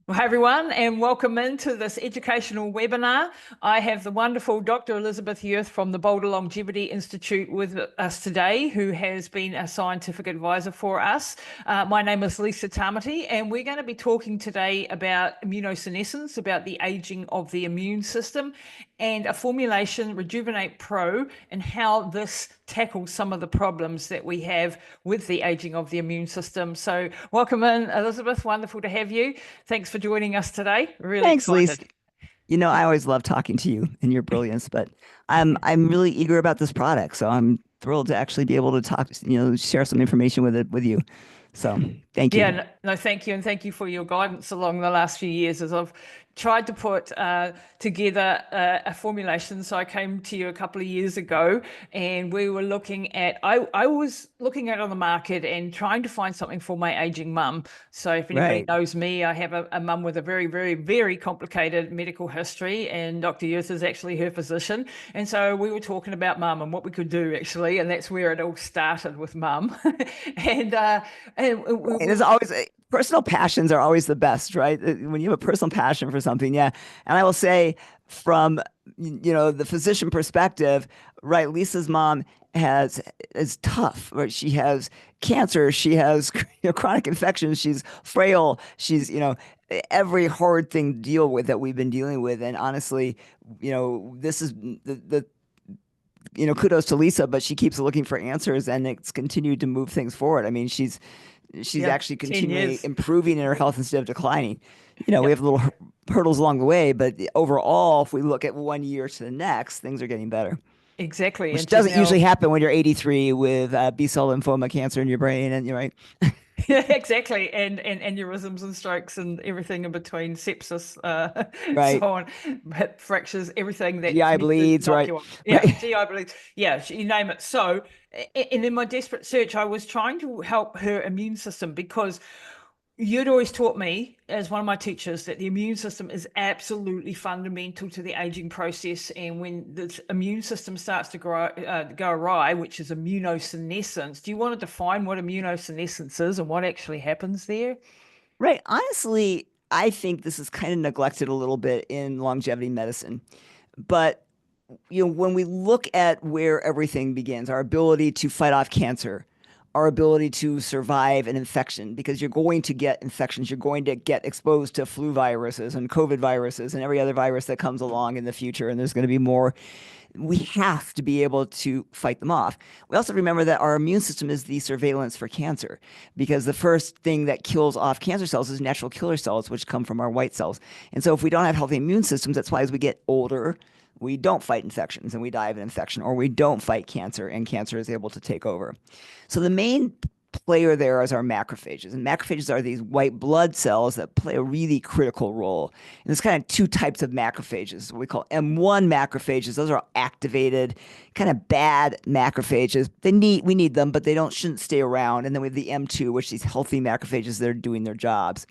Well, hi everyone, and welcome into this educational webinar. I have the wonderful Dr. Elizabeth Yurth from the Boulder Longevity Institute with us today, who has been a scientific advisor for us. My name is Lisa Tamati, and we're going to be talking today about immunosenescence, about the aging of the immune system, and a formulation, Rejuvenate Pro, and how this tackles some of the problems that we have with the aging of the immune system. So welcome in, Elizabeth. Wonderful to have you. Thanks for joining us today. Really Thanks, Lise. excited. I always love talking to you and your brilliance, but I'm really eager about this product. So I'm thrilled to actually be able to talk, share some information with you. So thank Yeah, you. no, thank you. And thank you for your guidance along the last few years as I've tried to put together a formulation. So I came to you a couple of years ago and we were looking at, I was looking at on the market and trying to find something for my aging mum. So if anybody Right. knows me, I have a mum with a very, very, very complicated medical history, and Dr. Yurth is actually her physician. And so we were talking about mum and what we could do actually. And that's where it all started with mum. and, and Right. There's always personal passions are always the best, right? When you have a personal passion for something, yeah. And I will say from the physician perspective, right? Lisa's mom is tough, right? She has cancer, she has chronic infections, she's frail, she's every hard thing to deal with that we've been dealing with. And honestly, this is the kudos to Lisa, but she keeps looking for answers and it's continued to move things forward. I mean, she's yeah, actually 10 continually years. improving in her health instead of declining. We Yep. have little hurdles along the way, but overall, if we look at 1 year to the next, things are getting better, Exactly. which And she's doesn't usually now, happen when you're 83 with B-cell lymphoma cancer in your brain. And you're right. yeah, exactly. And aneurysms and strokes and everything in between, sepsis, so Right. on, hip fractures, everything that GI needs to bleeds, knock right. you off. Yeah, Right. GI bleeds. Yeah, you name it. So, and in my desperate search, I was trying to help her immune system because you'd always taught me, as one of my teachers, that the immune system is absolutely fundamental to the aging process. And when the immune system starts to go awry, which is immunosenescence, do you want to define what immunosenescence is and what actually happens there? Right. Honestly, I think this is kind of neglected a little bit in longevity medicine. But when we look at where everything begins, our ability to fight off cancer, our ability to survive an infection, because you're going to get infections, you're going to get exposed to flu viruses and COVID viruses and every other virus that comes along in the future, and there's going to be more. We have to be able to fight them off. We also remember that our immune system is the surveillance for cancer, because the first thing that kills off cancer cells is natural killer cells, which come from our white cells. And so if we don't have healthy immune systems, that's why as we get older, we don't fight infections and we die of an infection, or we don't fight cancer and cancer is able to take over. So the main player there is our macrophages. And macrophages are these white blood cells that play a really critical role. And there's kind of two types of macrophages. What we call M1 macrophages. Those are activated, kind of bad macrophages. We need them, but shouldn't stay around. And then we have the M2, which are these healthy macrophages that are doing their jobs.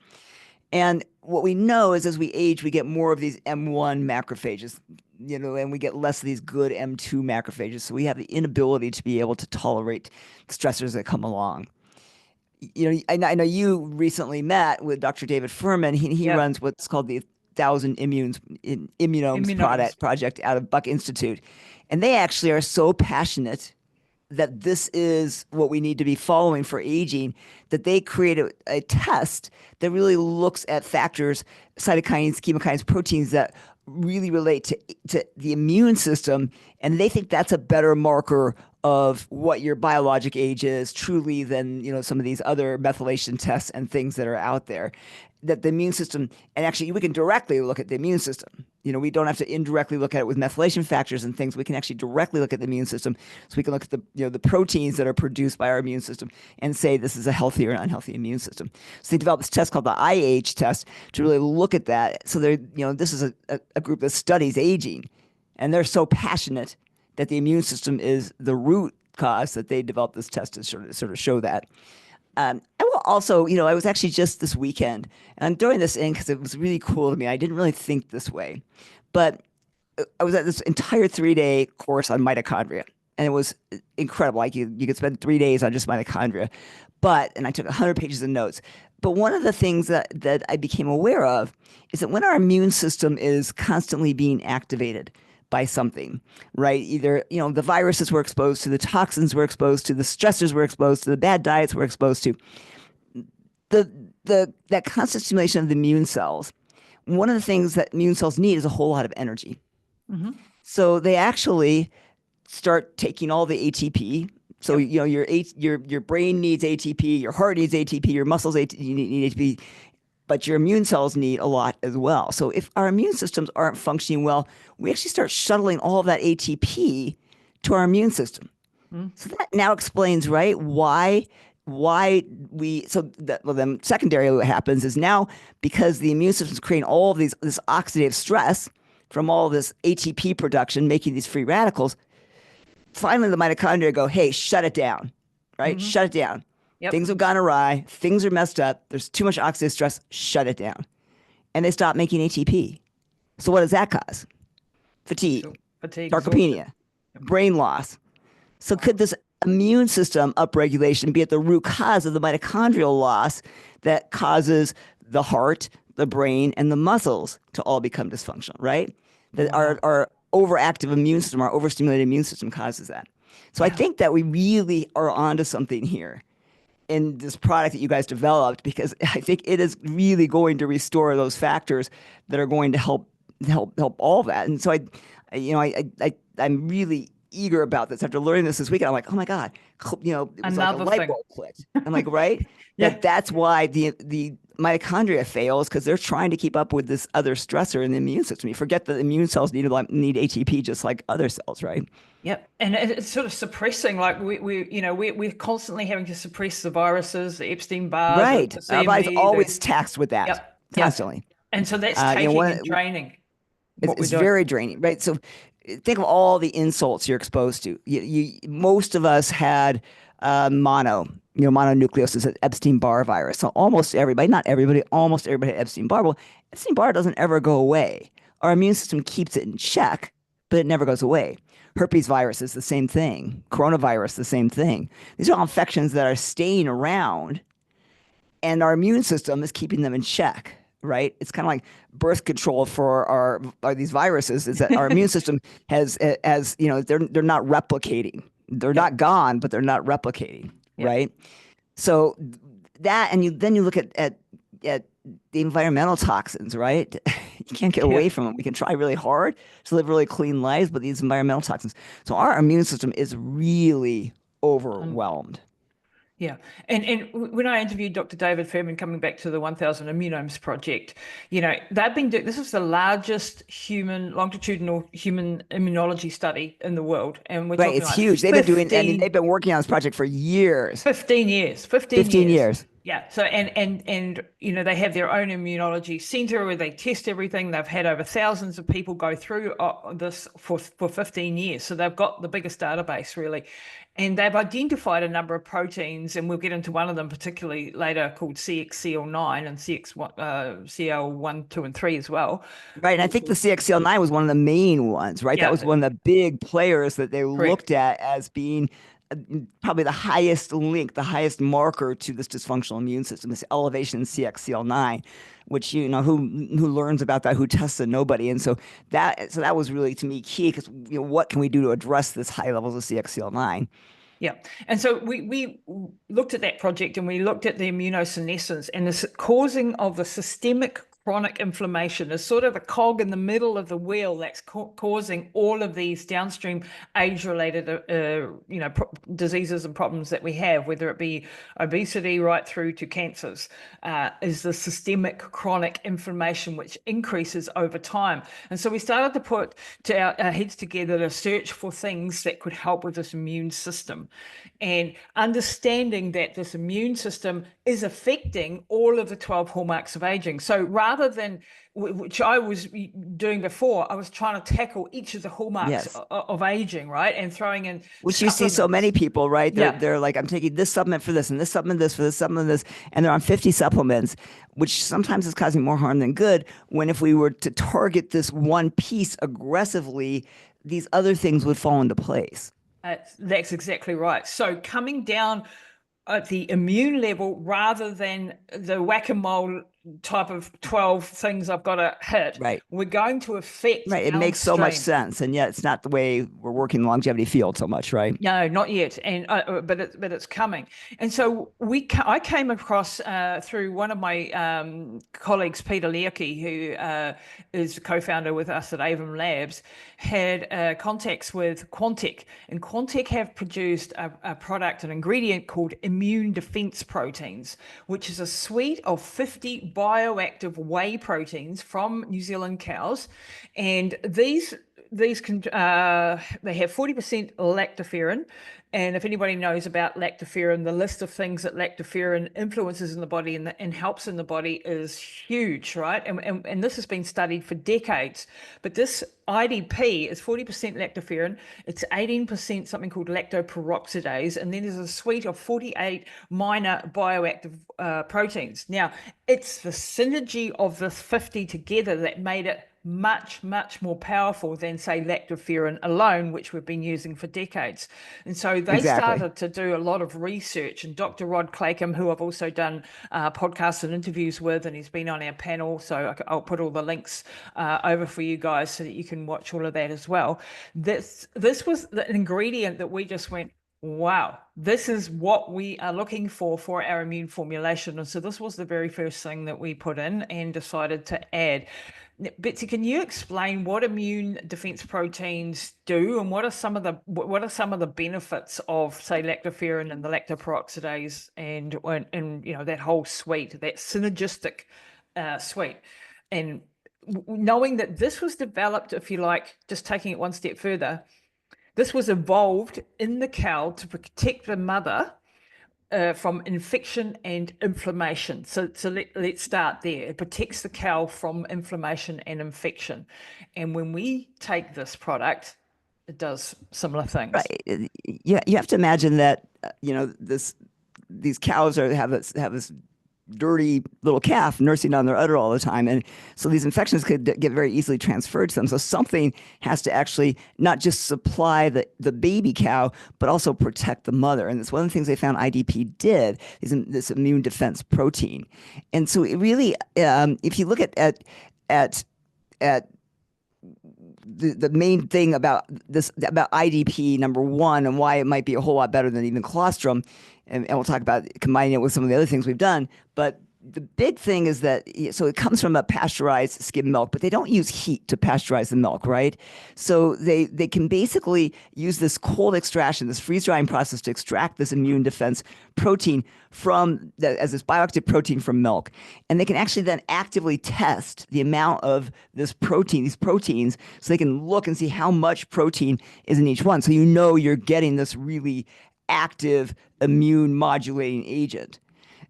And what we know is as we age, we get more of these M1 macrophages, and we get less of these good M2 macrophages. So we have the inability to be able to tolerate stressors that come along. I know you recently met with Dr. David Furman. He Yeah, runs what's called the Thousand Immunomes immunomes. project out of Buck Institute. And they actually are so passionate that this is what we need to be following for aging, that they create a test that really looks at factors, cytokines, chemokines, proteins that really relate to the immune system. And they think that's a better marker of what your biologic age is truly than some of these other methylation tests and things that are out there. That the immune system, and actually we can directly look at the immune system. We don't have to indirectly look at it with methylation factors and things. We can actually directly look at the immune system. So we can look at the proteins that are produced by our immune system and say this is a healthy or an unhealthy immune system. So they developed this test called the IH test to really look at that. So this is a group that studies aging, and they're so passionate that the immune system is the root cause that they developed this test to sort of show that. I will also, I was actually just this weekend, and I'm throwing this in because it was really cool to me. I didn't really think this way, but I was at this entire 3-day course on mitochondria, and it was incredible. Like you could spend 3 days on just mitochondria, and I took 100 pages of notes. But one of the things that I became aware of is that when our immune system is constantly being activated by something, right? Either, the viruses we're exposed to, the toxins we're exposed to, the stressors we're exposed to, the bad diets we're exposed to, that constant stimulation of the immune cells, one of the things that immune cells need is a whole lot of energy. Mm-hmm. So they actually start taking all the ATP. So, your brain needs ATP, your heart needs ATP, your muscles need ATP, but your immune cells need a lot as well. So if our immune systems aren't functioning well, we actually start shuttling all of that ATP to our immune system. So that now explains, right, why then secondarily what happens is now, because the immune system is creating all of this oxidative stress from all this ATP production, making these free radicals, finally the mitochondria go, hey, shut it down, right? Shut it down. Yep. Things have gone awry. Things are messed up. There's too much oxidative stress. Shut it down. And they stop making ATP. So what does that cause? Fatigue, sarcopenia, brain loss. So could this immune system upregulation be at the root cause of the mitochondrial loss that causes the heart, the brain, and the muscles to all become dysfunctional, right? That our overactive immune system, our overstimulated immune system causes that. So I think that we really are onto something here in this product that you guys developed, because I think it is really going to restore those factors that are going to help all that. And so I'm really eager about this. After learning this weekend, I'm like, oh my God, it was like a light bulb clicked. I'm like, right? That's why the mitochondria fails, because they're trying to keep up with this other stressor in the immune system. You forget that immune cells need ATP just like other cells, right? Yep, and it's sort of suppressing, like we're constantly having to suppress the viruses, the Epstein-Barr, right? the Our body's always taxed with that, constantly. And so that's taking and draining. It's very draining, right? So think of all the insults you're exposed to. Most of us had mononucleosis, Epstein-Barr virus. So almost everybody, not everybody, almost everybody had Epstein-Barr. Well, Epstein-Barr doesn't ever go away. Our immune system keeps it in check, but it never goes away. Herpes virus is the same thing. Coronavirus, the same thing. These are all infections that are staying around, and our immune system is keeping them in check, right? It's kind of like birth control for these viruses, is that our immune system they're not replicating. They're not gone, but they're not replicating, right? So that, and then you look at the environmental toxins, right? You can't get away from them. We can try really hard to live really clean lives, but these environmental toxins. So our immune system is really overwhelmed. Yeah. And when I interviewed Dr. David Furman, coming back to the 1000 Immunomes project, they've been doing, this is the largest longitudinal human immunology study in the world. And we're talking it's huge. They've been working on this project for years. 15 years. 15 years. Yeah. So, and they have their own immunology center where they test everything. They've had over thousands of people go through this for 15 years. So they've got the biggest database, really. And they've identified a number of proteins, and we'll get into one of them particularly later, called CXCL9 and CXCL1, 2, and 3 as well. Right. And I think the CXCL9 was one of the main ones, right? That was one of the big players that they looked at as being probably the highest link, the highest marker to this dysfunctional immune system, this elevation in CXCL9, which, who learns about that, who tests it? Nobody. And so that was really, to me, key, because what can we do to address this high levels of CXCL9? Yeah. And so we looked at that project, and we looked at the immunosenescence, and the causing of the systemic chronic inflammation is sort of a cog in the middle of the wheel that's causing all of these downstream age-related, diseases and problems that we have, whether it be obesity right through to cancers, is the systemic chronic inflammation, which increases over time. And so we started to put our heads together to search for things that could help with this immune system, and understanding that this immune system is affecting all of the 12 hallmarks of aging. So rather than, which I was doing before, I was trying to tackle each of the hallmarks of aging, right? And throwing in which you see so many people, right? They're like, I'm taking this supplement for this, and this supplement this for this supplement this, and they're on 50 supplements, which sometimes is causing more harm than good, when if we were to target this one piece aggressively, these other things would fall into place. That's exactly right. So coming down at the immune level rather than the whack-a-mole type of 12 things I've got to hit. Right. We're going to affect Right. It makes so much sense. And yet it's not the way we're working in the longevity field so much, right? No, not yet. And but it's coming. And so I came across through one of my colleagues, Peter Learke, who is a co-founder with us at Aevum Labs, had contacts with Quantec, and Quantec have produced a product, an ingredient called immune defense proteins, which is a suite of 50 bioactive whey proteins from New Zealand cows, and these can they have 40% lactoferrin, and if anybody knows about lactoferrin, the list of things that lactoferrin influences in the body and helps in the body is huge, right? And this has been studied for decades. But this IDP is 40% lactoferrin, it's 18% something called lactoperoxidase, and then there's a suite of 48 minor bioactive proteins. Now, it's the synergy of the 50 together that made it much more powerful than, say, lactoferrin alone, which we've been using for decades. And so they started to do a lot of research, and Dr. Rod Clackham, who I've also done podcasts and interviews with, and he's been on our panel, so I'll put all the links over for you guys so that you can watch all of that as well. This was an ingredient that we just went, wow, this is what we are looking for our immune formulation. And so this was the very first thing that we put in and decided to add. Betsy, can you explain what immune defense proteins do, and what are some of the benefits of, say, lactoferrin and the lactoperoxidase and that whole suite, that synergistic suite? And knowing that this was developed, if you like, just taking it one step further, this was evolved in the cow to protect the mother from infection and inflammation. So let's start there. It protects the cow from inflammation and infection. And when we take this product, it does similar things. Right. Yeah, you have to imagine that these cows have this dirty little calf nursing on their udder all the time, and so these infections could get very easily transferred to them. So something has to actually not just supply the baby cow, but also protect the mother. And it's one of the things they found IDP did, is this immune defense protein. And so it really, if you look at the main thing about IDP, number one, and why it might be a whole lot better than even colostrum, and we'll talk about combining it with some of the other things we've done. But the big thing is that, so it comes from a pasteurized skim milk, but they don't use heat to pasteurize the milk, right? So they can basically use this cold extraction, this freeze drying process, to extract this immune defense protein as this bioactive protein from milk. And they can actually then actively test the amount of these proteins, so they can look and see how much protein is in each one. So you're getting this really active immune modulating agent.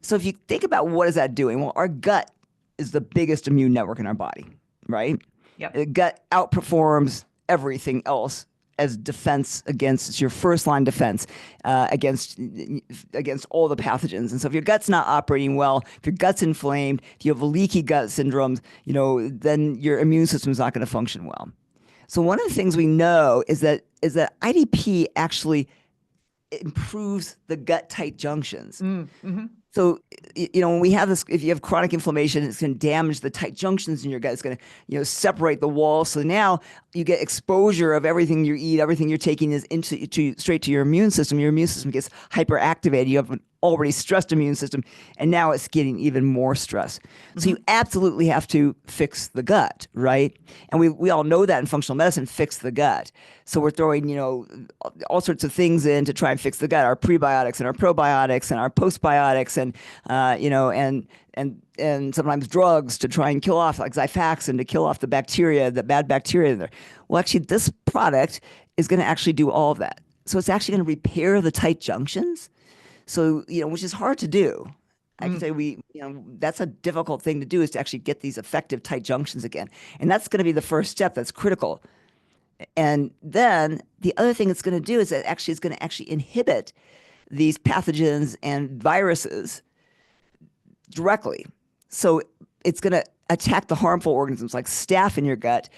So if you think about what is that doing, well, our gut is the biggest immune network in our body, right? Yep. The gut outperforms everything else as defense against, it's your first line defense against all the pathogens. And so if your gut's not operating well, if your gut's inflamed, if you have leaky gut syndromes, then your immune system is not going to function well. So one of the things we know is that IDP actually improves the gut tight junctions. Mm-hmm. So, when we have this, if you have chronic inflammation, it's going to damage the tight junctions in your gut. It's going to, separate the wall. So now you get exposure of everything you eat, everything you're taking is straight to your immune system. Your immune system gets hyperactivated. You have an already stressed immune system, and now it's getting even more stress. Mm-hmm. So you absolutely have to fix the gut, right? And we all know that in functional medicine, fix the gut. So we're throwing, all sorts of things in to try and fix the gut, our prebiotics and our probiotics and our postbiotics and sometimes drugs to try and kill off, like Xifaxan, to kill off the bacteria, the bad bacteria in there. Well, actually, this product is going to actually do all of that. So it's actually going to repair the tight junctions. So, which is hard to do. I can say that's a difficult thing to do, is to actually get these effective tight junctions again. And that's going to be the first step that's critical. And then the other thing it's going to do is that it's going to actually inhibit these pathogens and viruses directly. So it's going to attack the harmful organisms like staph in your gut,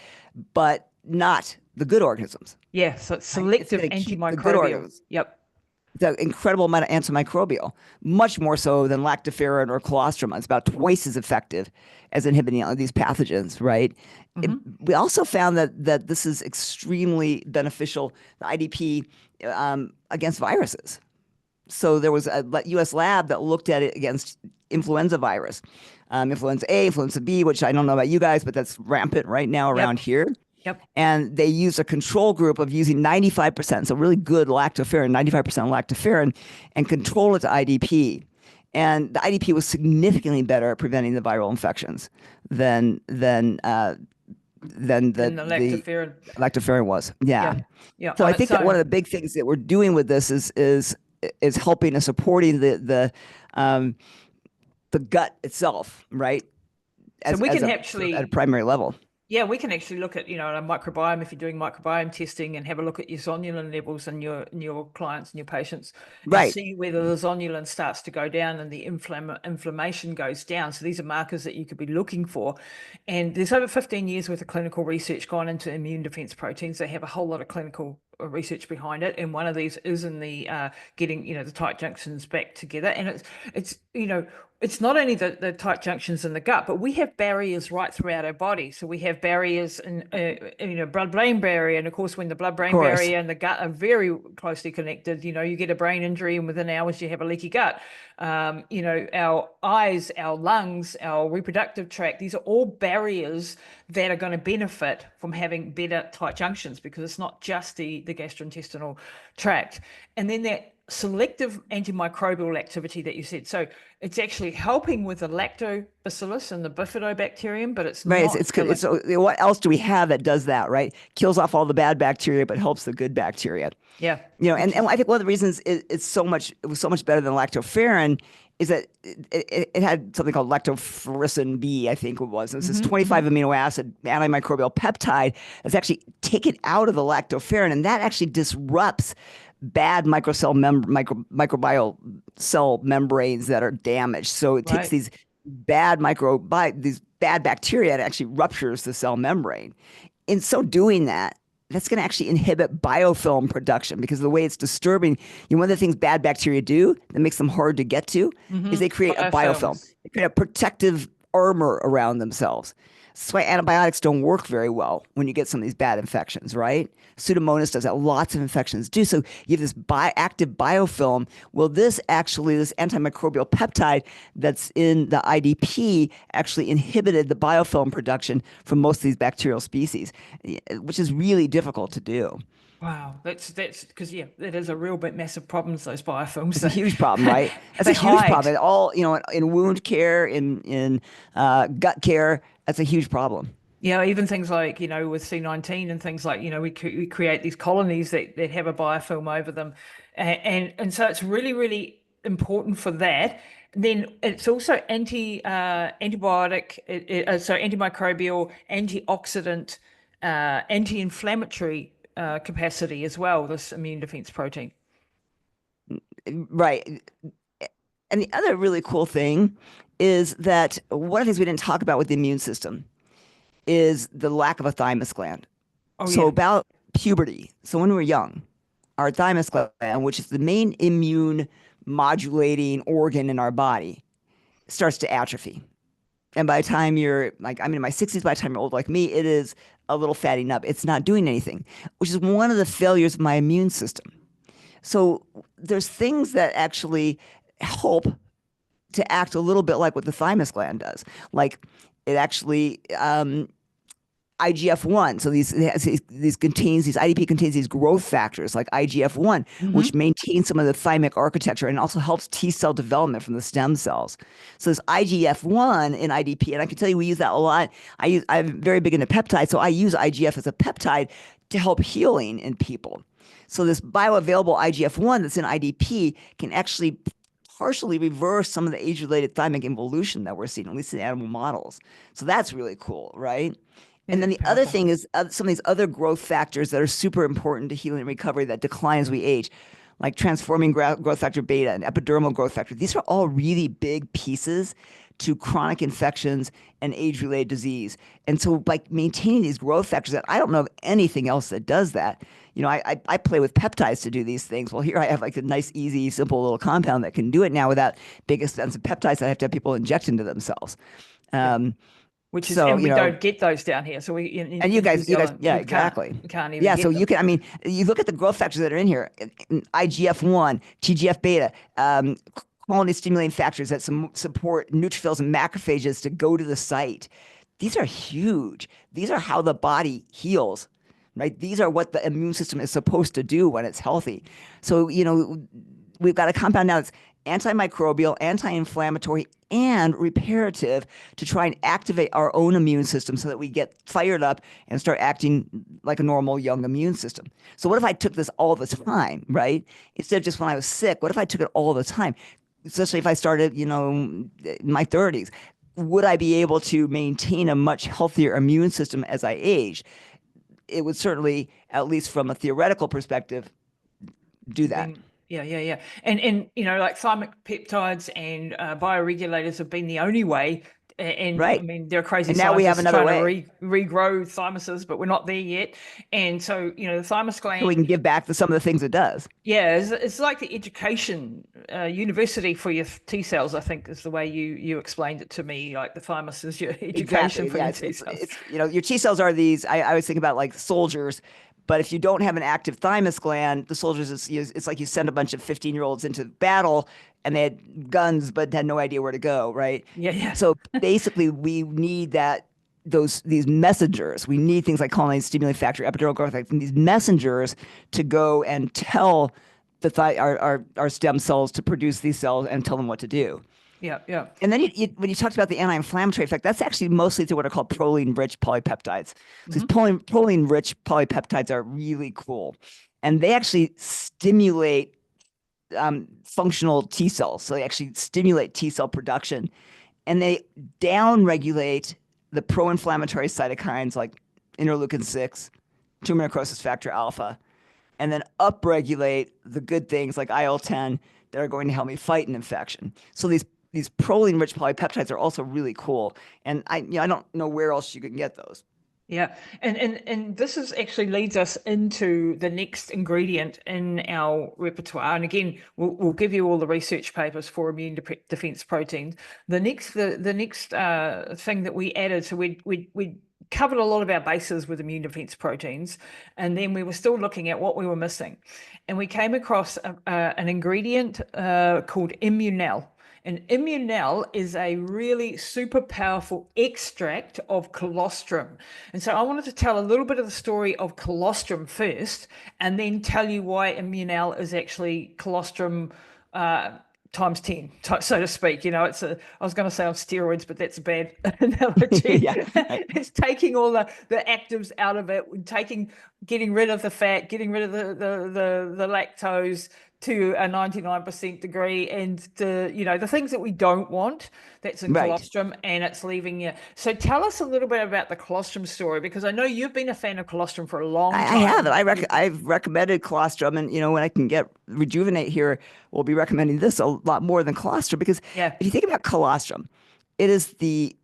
but not the good organisms. Yeah, so it's selective antimicrobials. Yep. the incredible amount of antimicrobial, much more so than lactoferrin or colostrum. It's about twice as effective as inhibiting these pathogens, right? We also found that this is extremely beneficial, the IDP, against viruses. So there was a U.S. lab that looked at it against influenza virus, influenza A, influenza B, which I don't know about you guys, but that's rampant right now around here. Yep. And they used a control group of using 95%, so really good lactoferrin, 95% lactoferrin, and control it to IDP. And the IDP was significantly better at preventing the viral infections than the lactoferrin was. Yeah. So I think that one of the big things that we're doing with this is helping and supporting the gut itself, right? So we can actually at a primary level. Yeah, we can actually look at, a microbiome if you're doing microbiome testing, and have a look at your zonulin levels in your clients and your patients, and see whether the zonulin starts to go down and the inflammation goes down. So these are markers that you could be looking for. And there's over 15 years worth of clinical research gone into immune defense proteins. They have a whole lot of clinical research behind it, and one of these is in the getting the tight junctions back together. And it's not only the tight junctions in the gut, but we have barriers right throughout our body. So we have barriers in blood-brain barrier, and of course when the blood-brain barrier and the gut are very closely connected, you get a brain injury and within hours you have a leaky gut. Our eyes, our lungs, our reproductive tract, these are all barriers that are going to benefit from having better tight junctions, because it's not just the gastrointestinal tract. And then that selective antimicrobial activity that you said. So it's actually helping with the lactobacillus and the bifidobacterium, but it's right. Not it's good. So what else do we have that does that, right? Kills off all the bad bacteria, but helps the good bacteria. Yeah. And I think one of the reasons it was so much better than lactoferrin is that it had something called lactoferricin B, I think it was. It's this 25 amino acid antimicrobial peptide that's actually taken out of the lactoferrin, and that actually disrupts bad microbial cell membranes that are damaged. So it takes these bad bacteria and actually ruptures the cell membrane. In so doing that's going to actually inhibit biofilm production, because the way it's disturbing, one of the things bad bacteria do that makes them hard to get to is they create a biofilm. They create a protective armor around themselves. That's why antibiotics don't work very well when you get some of these bad infections, right? Pseudomonas does that. Lots of infections do. So you have this active biofilm. Well, this antimicrobial peptide that's in the IDP actually inhibited the biofilm production from most of these bacterial species, which is really difficult to do. Wow, that's because that is a real bit massive problem. Those biofilms. It's a huge problem, right? That's a huge problem. All in wound care, in gut care, that's a huge problem. Yeah, even things like with C19 and things like we create these colonies that have a biofilm over them, and so it's really, really important for that. Then it's also antibiotic, so antimicrobial, antioxidant, anti-inflammatory capacity as well, this immune defense protein. Right. And the other really cool thing is that one of the things we didn't talk about with the immune system is the lack of a thymus gland. About puberty, so when we're young, our thymus gland, which is the main immune modulating organ in our body, starts to atrophy. And by the time you're I'm in my 60s, by the time you're old like me, it is a little fatting up. It's not doing anything, which is one of the failures of my immune system. So there's things that actually help to act a little bit like what the thymus gland does. Like it actually IGF-1. So these IDP contains these growth factors like IGF-1, which maintains some of the thymic architecture and also helps T cell development from the stem cells. So this IGF-1 in IDP, and I can tell you we use that a lot. I'm very big into peptides, so I use IGF as a peptide to help healing in people. So this bioavailable IGF-1 that's in IDP can actually partially reverse some of the age-related thymic involution that we're seeing, at least in animal models. So that's really cool, right? And then the other thing is some of these other growth factors that are super important to healing and recovery that decline as we age, like transforming growth factor beta and epidermal growth factor. These are all really big pieces to chronic infections and age-related disease. And so by maintaining these growth factors, that I don't know of anything else that does that. I play with peptides to do these things. Well, here I have like a nice, easy, simple little compound that can do it now without big expensive peptides that I have to have people inject into themselves. Which is, so, and we don't get those down here. So and you guys, yeah, exactly. Can't even yeah. get So them. you can, I mean, you look at the growth factors that are in here, IGF-1, TGF-beta, colony stimulating factors that support neutrophils and macrophages to go to the site. These are huge. These are how the body heals, right? These are what the immune system is supposed to do when it's healthy. So, we've got a compound now that's antimicrobial, anti-inflammatory, and reparative to try and activate our own immune system so that we get fired up and start acting like a normal young immune system. So what if I took this all the time, right? Instead of just when I was sick, what if I took it all the time? Especially if I started, in my 30s, would I be able to maintain a much healthier immune system as I age? It would certainly, at least from a theoretical perspective, do that. Yeah. And like thymic peptides and bioregulators have been the only way. And right. I mean, there are crazy and now we have another trying way to regrow thymuses, but we're not there yet. And so, the thymus gland. So we can give back to some of the things it does. Yeah, it's like the education university for your T cells, I think is the way you explained it to me. Like the thymus is your education for your T cells. Your T cells are these, I always think about like soldiers. But if you don't have an active thymus gland, the soldiers, it's like you send a bunch of 15-year-olds into battle and they had guns but had no idea where to go, right? Yeah. So basically, we need these messengers. We need things like colony stimulating factor, epidermal growth factor, these messengers to go and tell our stem cells to produce these cells and tell them what to do. Yeah. And then when you talked about the anti-inflammatory effect, that's actually mostly through what are called proline-rich polypeptides. So these proline-rich polypeptides are really cool. And they actually stimulate functional T cells. So they actually stimulate T cell production. And they downregulate the pro-inflammatory cytokines like interleukin-6, tumor necrosis factor alpha, and then upregulate the good things like IL-10 that are going to help me fight an infection. So these proline-rich polypeptides are also really cool. And I don't know where else you can get those. Yeah. And this actually leads us into the next ingredient in our repertoire. And again, we'll give you all the research papers for immune defense proteins. The next thing that we added, so we covered a lot of our bases with immune defense proteins, and then we were still looking at what we were missing. And we came across an ingredient called Immunel. And Immunel is a really super powerful extract of colostrum. And so I wanted to tell a little bit of the story of colostrum first, and then tell you why Immunel is actually colostrum times 10, so to speak. I was going to say on steroids, but that's a bad analogy. Right. It's taking all the actives out of it, getting rid of the fat, getting rid of the lactose to a 99% degree, and the things that we don't want, that's in colostrum, and it's leaving you. So tell us a little bit about the colostrum story, because I know you've been a fan of colostrum for a long time. I have. I've recommended colostrum, and when I can get Rejuvenate here, we'll be recommending this a lot more than colostrum, because if you think about colostrum, it is the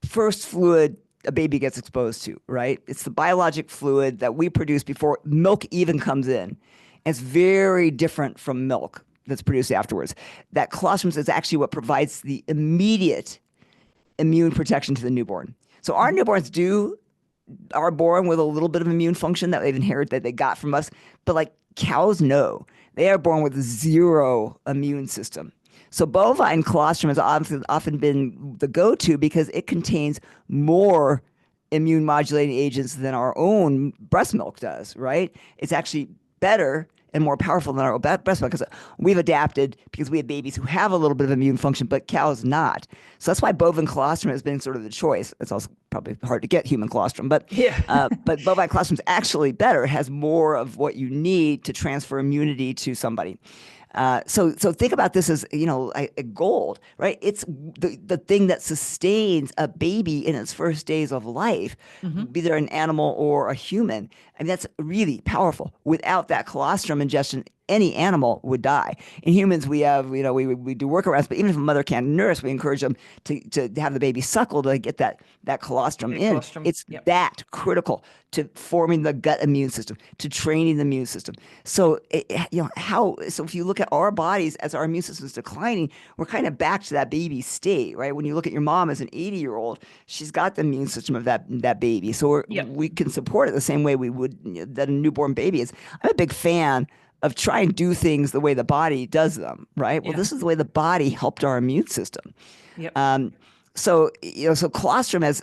first fluid a baby gets exposed to, right? It's the biologic fluid that we produce before milk even comes in. It's very different from milk that's produced afterwards. That colostrum is actually what provides the immediate immune protection to the newborn. So our newborns are born with a little bit of immune function that they've inherited, that they got from us. But like cows, no. They are born with zero immune system. So bovine colostrum has often been the go-to because it contains more immune modulating agents than our own breast milk does, right? It's actually better and more powerful than our breast milk, because we've adapted because we have babies who have a little bit of immune function, but cows not. So that's why bovine colostrum has been sort of the choice. It's also probably hard to get human colostrum, but but bovine colostrum is actually better. It has more of what you need to transfer immunity to somebody. So think about this as, a gold, right? It's the thing that sustains a baby in its first days of life, be there an animal or a human. I mean, that's really powerful. Without that colostrum ingestion, any animal would die. In humans, we have, we do workarounds, but even if a mother can't nurse, we encourage them to have the baby suckle to get that colostrum in. Colostrum. It's Yep. that critical to forming the gut immune system, to training the immune system. So, so if you look at our bodies as our immune system is declining, we're kind of back to that baby state, right? When you look at your mom as an 80-year-old, she's got the immune system of that baby. So we can support it the same way we would that a newborn baby is. I'm a big fan of try and do things the way the body does them, right? Well, this is the way the body helped our immune system. Yep. So colostrum has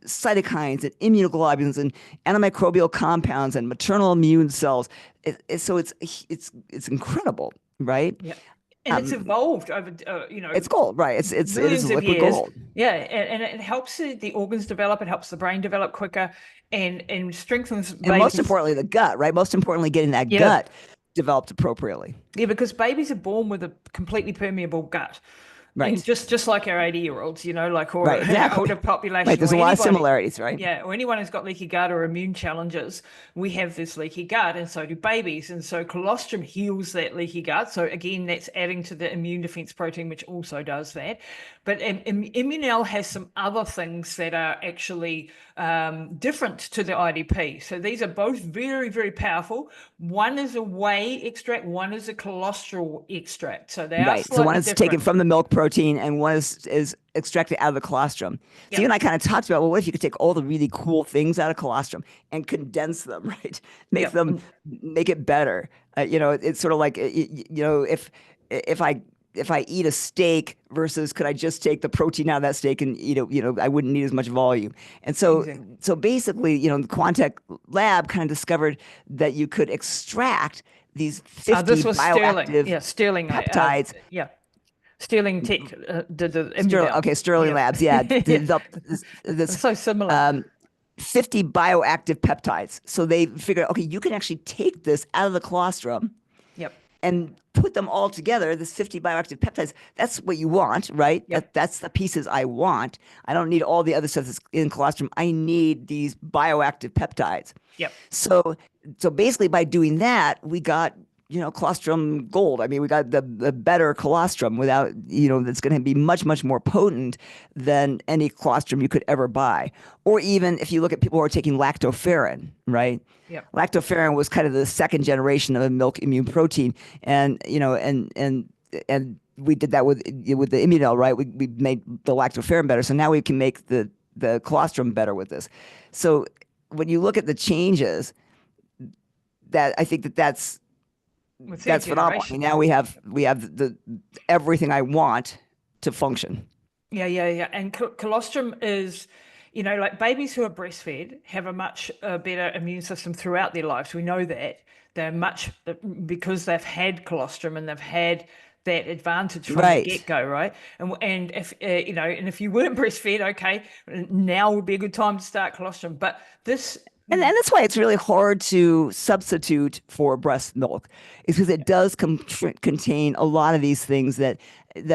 cytokines and immunoglobulins and antimicrobial compounds and maternal immune cells. So it's incredible, right? Yeah. And it's evolved over, it's gold, right? It is liquid years. gold. Yeah, and it helps the organs develop. It helps the brain develop quicker, and strengthens. And most importantly, the gut, right? Most importantly, getting that gut developed appropriately. Yeah, because babies are born with a completely permeable gut. Right. And just like our 80-year-olds, or right, exactly. older population. Right, there's a lot of similarities, right? Yeah, or anyone who's got leaky gut or immune challenges, we have this leaky gut, and so do babies. And so colostrum heals that leaky gut. So again, that's adding to the immune defense protein, which also does that. But Immunel has some other things that are actually different to the IDP. So these are both very, very powerful. One is a whey extract, one is a colostral extract. So they are right. So one is different. Taken from the milk protein, and one is extracted out of the colostrum. So you and I kind of talked about, well, what if you could take all the really cool things out of colostrum and condense them, right? Make it better. It's sort of like if I eat a steak versus could I just take the protein out of that steak and eat it, I wouldn't need as much volume. And so, so basically, the Quantec lab kind of discovered that you could extract these 50 bioactive Sterling peptides. Sterling Tech did the Sterling Labs. Yeah. It's so similar. 50 bioactive peptides. So they figured, okay, you can actually take this out of the colostrum. Yep. And put them all together, this 50 bioactive peptides. That's what you want, right? Yep. That's the pieces I want. I don't need all the other stuff that's in colostrum. I need these bioactive peptides. Yep. So basically by doing that, we got, colostrum gold. I mean, we got the better colostrum without, that's going to be much, much more potent than any colostrum you could ever buy. Or even if you look at people who are taking lactoferrin, right? Yep. Lactoferrin was kind of the second generation of a milk immune protein. And, and we did that with the Immunel, right? We made the lactoferrin better. So now we can make the colostrum better with this. So when you look at the changes, that I think that's phenomenal. I mean, now we have the everything I want to function. Yeah. And colostrum is, like babies who are breastfed have a much better immune system throughout their lives. We know that they're because they've had colostrum and they've had that advantage from the get-go, right? And if and if you weren't breastfed, okay, now would be a good time to start colostrum. But this. And that's why it's really hard to substitute for breast milk, is because it does contain a lot of these things that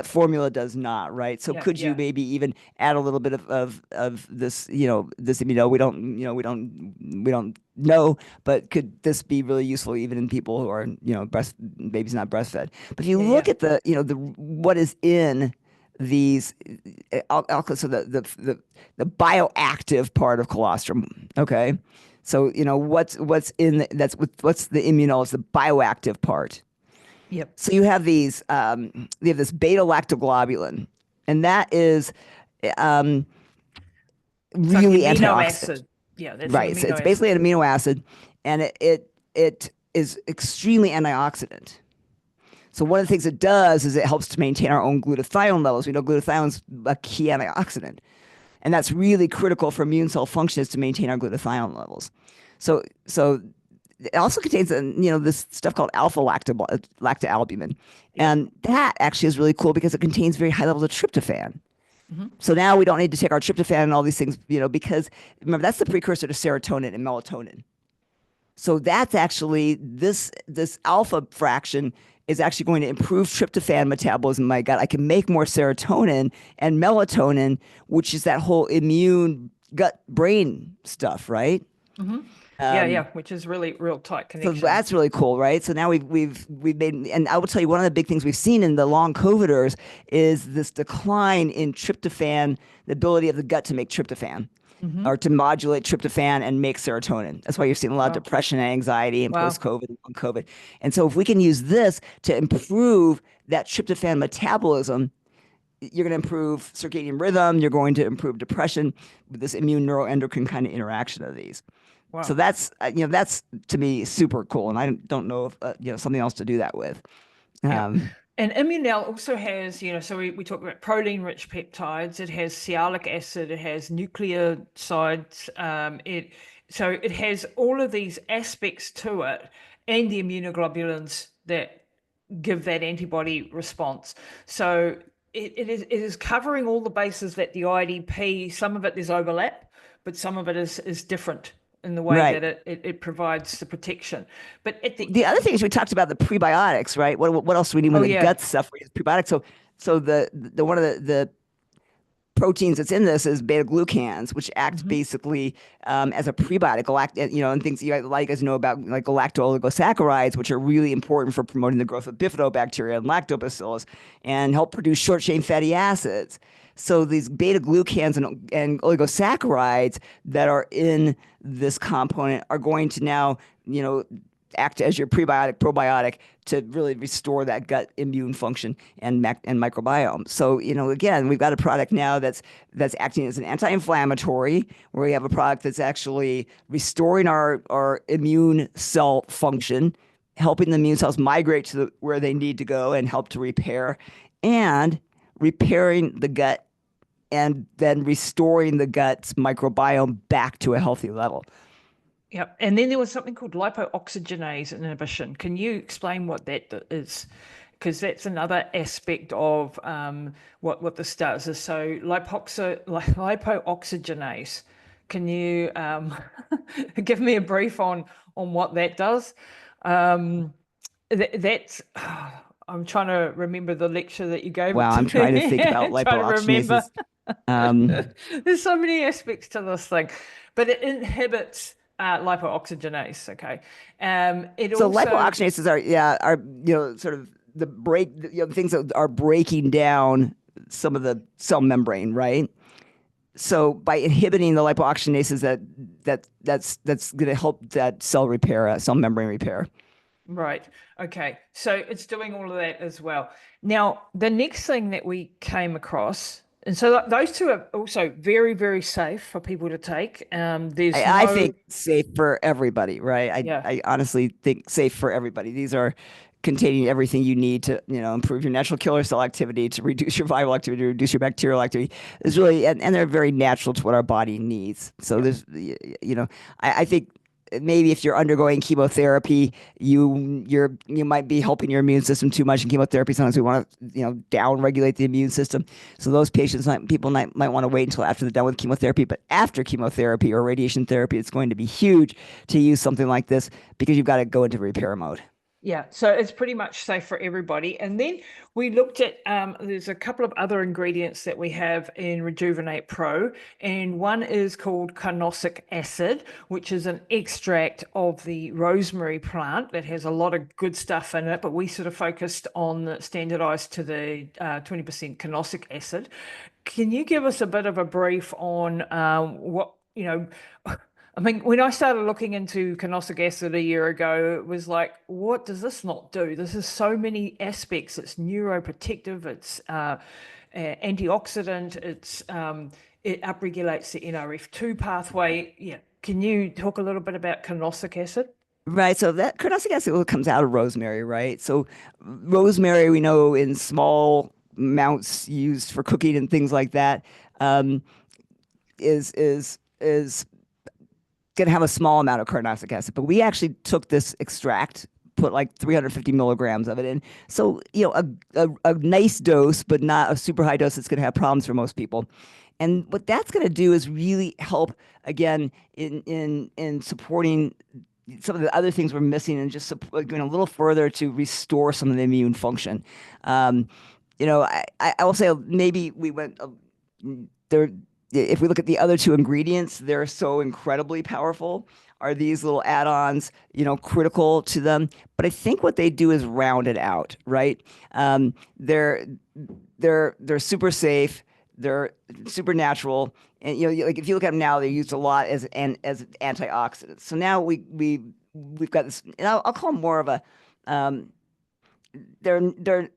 formula does not, right? So could you maybe even add a little bit of this, this Immunel? We don't know, but could this be really useful even in people who are, babies not breastfed? But if you look at the what is in these, so the bioactive part of colostrum, okay? So what's in what's the Immunel is the bioactive part. Yep. So you have these you have this beta lactoglobulin, and that is really antioxidant. Acid. Yeah, that's right. So it's basically an amino acid, and it is extremely antioxidant. So one of the things it does is it helps to maintain our own glutathione levels. We know glutathione is a key antioxidant. And that's really critical for immune cell function, is to maintain our glutathione levels. So it also contains this stuff called alpha lactalbumin. And that actually is really cool because it contains very high levels of tryptophan. Mm-hmm. So now we don't need to take our tryptophan and all these things, because remember, that's the precursor to serotonin and melatonin. So that's actually this alpha fraction is actually going to improve tryptophan metabolism in my gut. I can make more serotonin and melatonin, which is that whole immune gut brain stuff, right? Mm-hmm. Um, which is really real tight so connection. that's really cool, right? So now we've made, and I will tell you one of the big things we've seen in the long COVIDers is this decline in tryptophan, the ability of the gut to make tryptophan Hmm. or to modulate tryptophan and make serotonin. That's why you're seeing a lot of Wow. depression and anxiety in Wow. post-COVID and long COVID. And so if we can use this to improve that tryptophan metabolism, you're going to improve circadian rhythm. You're going to improve depression with this immune neuroendocrine kind of interaction of these. So Wow. that's that's to me super cool, and I don't know if something else to do that with. Yeah. Um, And Immunel also has, so we talk about protein-rich peptides. It has sialic acid. It has nucleosides. So it has all of these aspects to it, and the immunoglobulins that give that antibody response. So it is covering all the bases that the IDP. Some of it is overlap, but some of it is different in the way right. that it provides the protection. But at the The other thing is we talked about the prebiotics, right? What else do we need when oh the yeah. gut stuff? We use prebiotics. So the one of the proteins that's in this is beta glucans, which act Hmm. basically as a prebiotic, and things you guys know about like galacto-oligosaccharides, which are really important for promoting the growth of bifidobacteria and lactobacillus and help produce short chain fatty acids. So these beta glucans and oligosaccharides that are in this component are going to now, act as your prebiotic, probiotic to really restore that gut immune function and microbiome. So, again, we've got a product now that's acting as an anti-inflammatory, where we have a product that's actually restoring our immune cell function, helping the immune cells migrate to where they need to go and help to repair, and repairing the gut and then restoring the gut's microbiome back to a healthy level. Yep. And then there was something called lipooxygenase inhibition. Can you explain what that is? Because that's another aspect of what this does. Is so lipooxygenase. Can you give me a brief on what that does? Um, that's I'm trying to remember the lecture that you gave it Wow, to I'm trying to think about me. Trying to remember. lipooxygenases. Um, There's so many aspects to this thing, but it inhibits lipooxygenase. Okay. It so also, lipooxygenases are sort of things that are breaking down some of the cell membrane, right? So by inhibiting the lipooxygenases, that's going to help that cell repair, cell membrane repair. right. Okay. So it's doing all of that as well. Now, the next thing that we came across, and so those two are also very, very safe for people to take. There's I no, think safe for everybody, right? yeah. I honestly think safe for everybody. These are containing everything you need to, improve your natural killer cell activity, to reduce your viral activity, to reduce your bacterial activity. It's really, and they're very natural to what our body needs. So Yeah. I think maybe if you're undergoing chemotherapy, you might be helping your immune system too much in chemotherapy. Sometimes we want to, down regulate the immune system. So those people might want to wait until after they're done with chemotherapy. But after chemotherapy or radiation therapy, it's going to be huge to use something like this because you've got to go into repair mode. Yeah, so it's pretty much safe for everybody. And then we looked at there's a couple of other ingredients that we have in Rejuvenate Pro, and one is called carnosic acid, which is an extract of the rosemary plant that has a lot of good stuff in it, but we sort of focused on standardized to the 20% carnosic acid. Can you give us a bit of a brief on I mean, when I started looking into carnosic acid a year ago, it was like, what does this not do? This is so many aspects. It's neuroprotective, it's antioxidant, it upregulates the NRF2 pathway. Yeah. Can you talk a little bit about carnosic acid? Right. So that carnosic acid comes out of rosemary, right? So rosemary, we know in small amounts used for cooking and things like that, um, is going to have a small amount of carnosic acid. But we actually took this extract, put like 350 milligrams of it in. So, a nice dose, but not a super high dose that's going to have problems for most people. And what that's going to do is really help again in supporting some of the other things we're missing and just going a little further to restore some of the immune function. I will say maybe we went there. If we look at the other two ingredients, they're so incredibly powerful. are these little add-ons, critical to them. But I think what they do is round it out, right? They're super safe. They're super natural. And, like if you look at them now, they're used a lot as antioxidants. So now we've got this, and I'll call them more of a, they're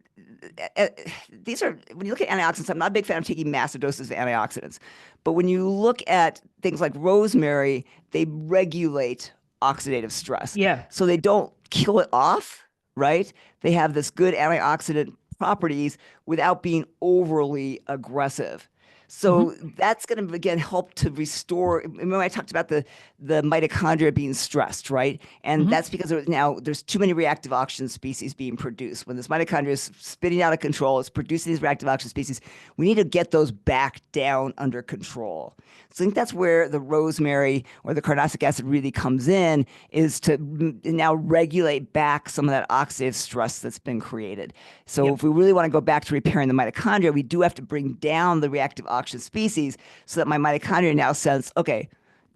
these are, when you look at antioxidants, I'm not a big fan of taking massive doses of antioxidants. But when you look at things like rosemary, they regulate oxidative stress. Yeah. So they don't kill it off, right? They have this good antioxidant properties without being overly aggressive. So that's going to, again, help to restore. Remember I talked about the mitochondria being stressed, right? And that's because there's too many reactive oxygen species being produced. When this mitochondria is spitting out of control, it's producing these reactive oxygen species. We need to get those back down under control. So I think that's where the rosemary or the carnosic acid really comes in, is to now regulate back some of that oxidative stress that's been created. So if we really want to go back to repairing the mitochondria, we do have to bring down the reactive oxygen species so that my mitochondria now sense, okay,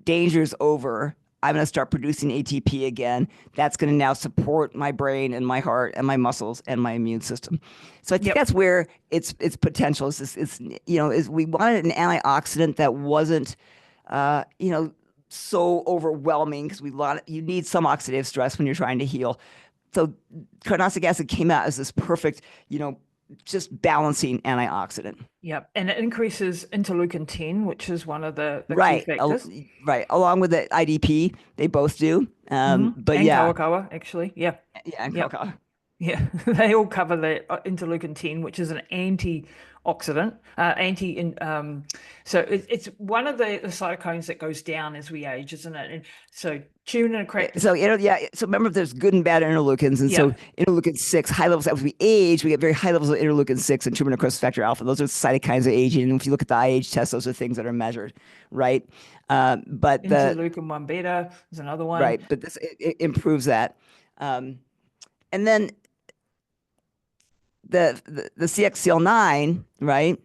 danger's over. I'm going to start producing ATP again. That's going to now support my brain and my heart and my muscles and my immune system. So I think that's where its potential is. Is we wanted an antioxidant that wasn't, so overwhelming, because you need some oxidative stress when you're trying to heal. So carnosic acid came out as this perfect, just balancing antioxidant. Yep. And it increases interleukin 10, which is one of the right. key factors. Right. Along with the IDP, they both do. But and yeah. Kawakawa, actually. Yeah. Yeah, and Kawakawa. Yeah. They all cover the interleukin 10, which is an antioxidant, so it's one of the cytokines that goes down as we age, isn't it? And so tune and crack. So so remember, there's good and bad interleukins, and so interleukin 6, high levels. As we age, we get very high levels of interleukin 6 and tumor necrosis factor alpha. Those are cytokines of aging, and if you look at the IH test, those are things that are measured, right? But interleukin 1 beta is another one, right? But this it improves that, and then the CXCL9, right?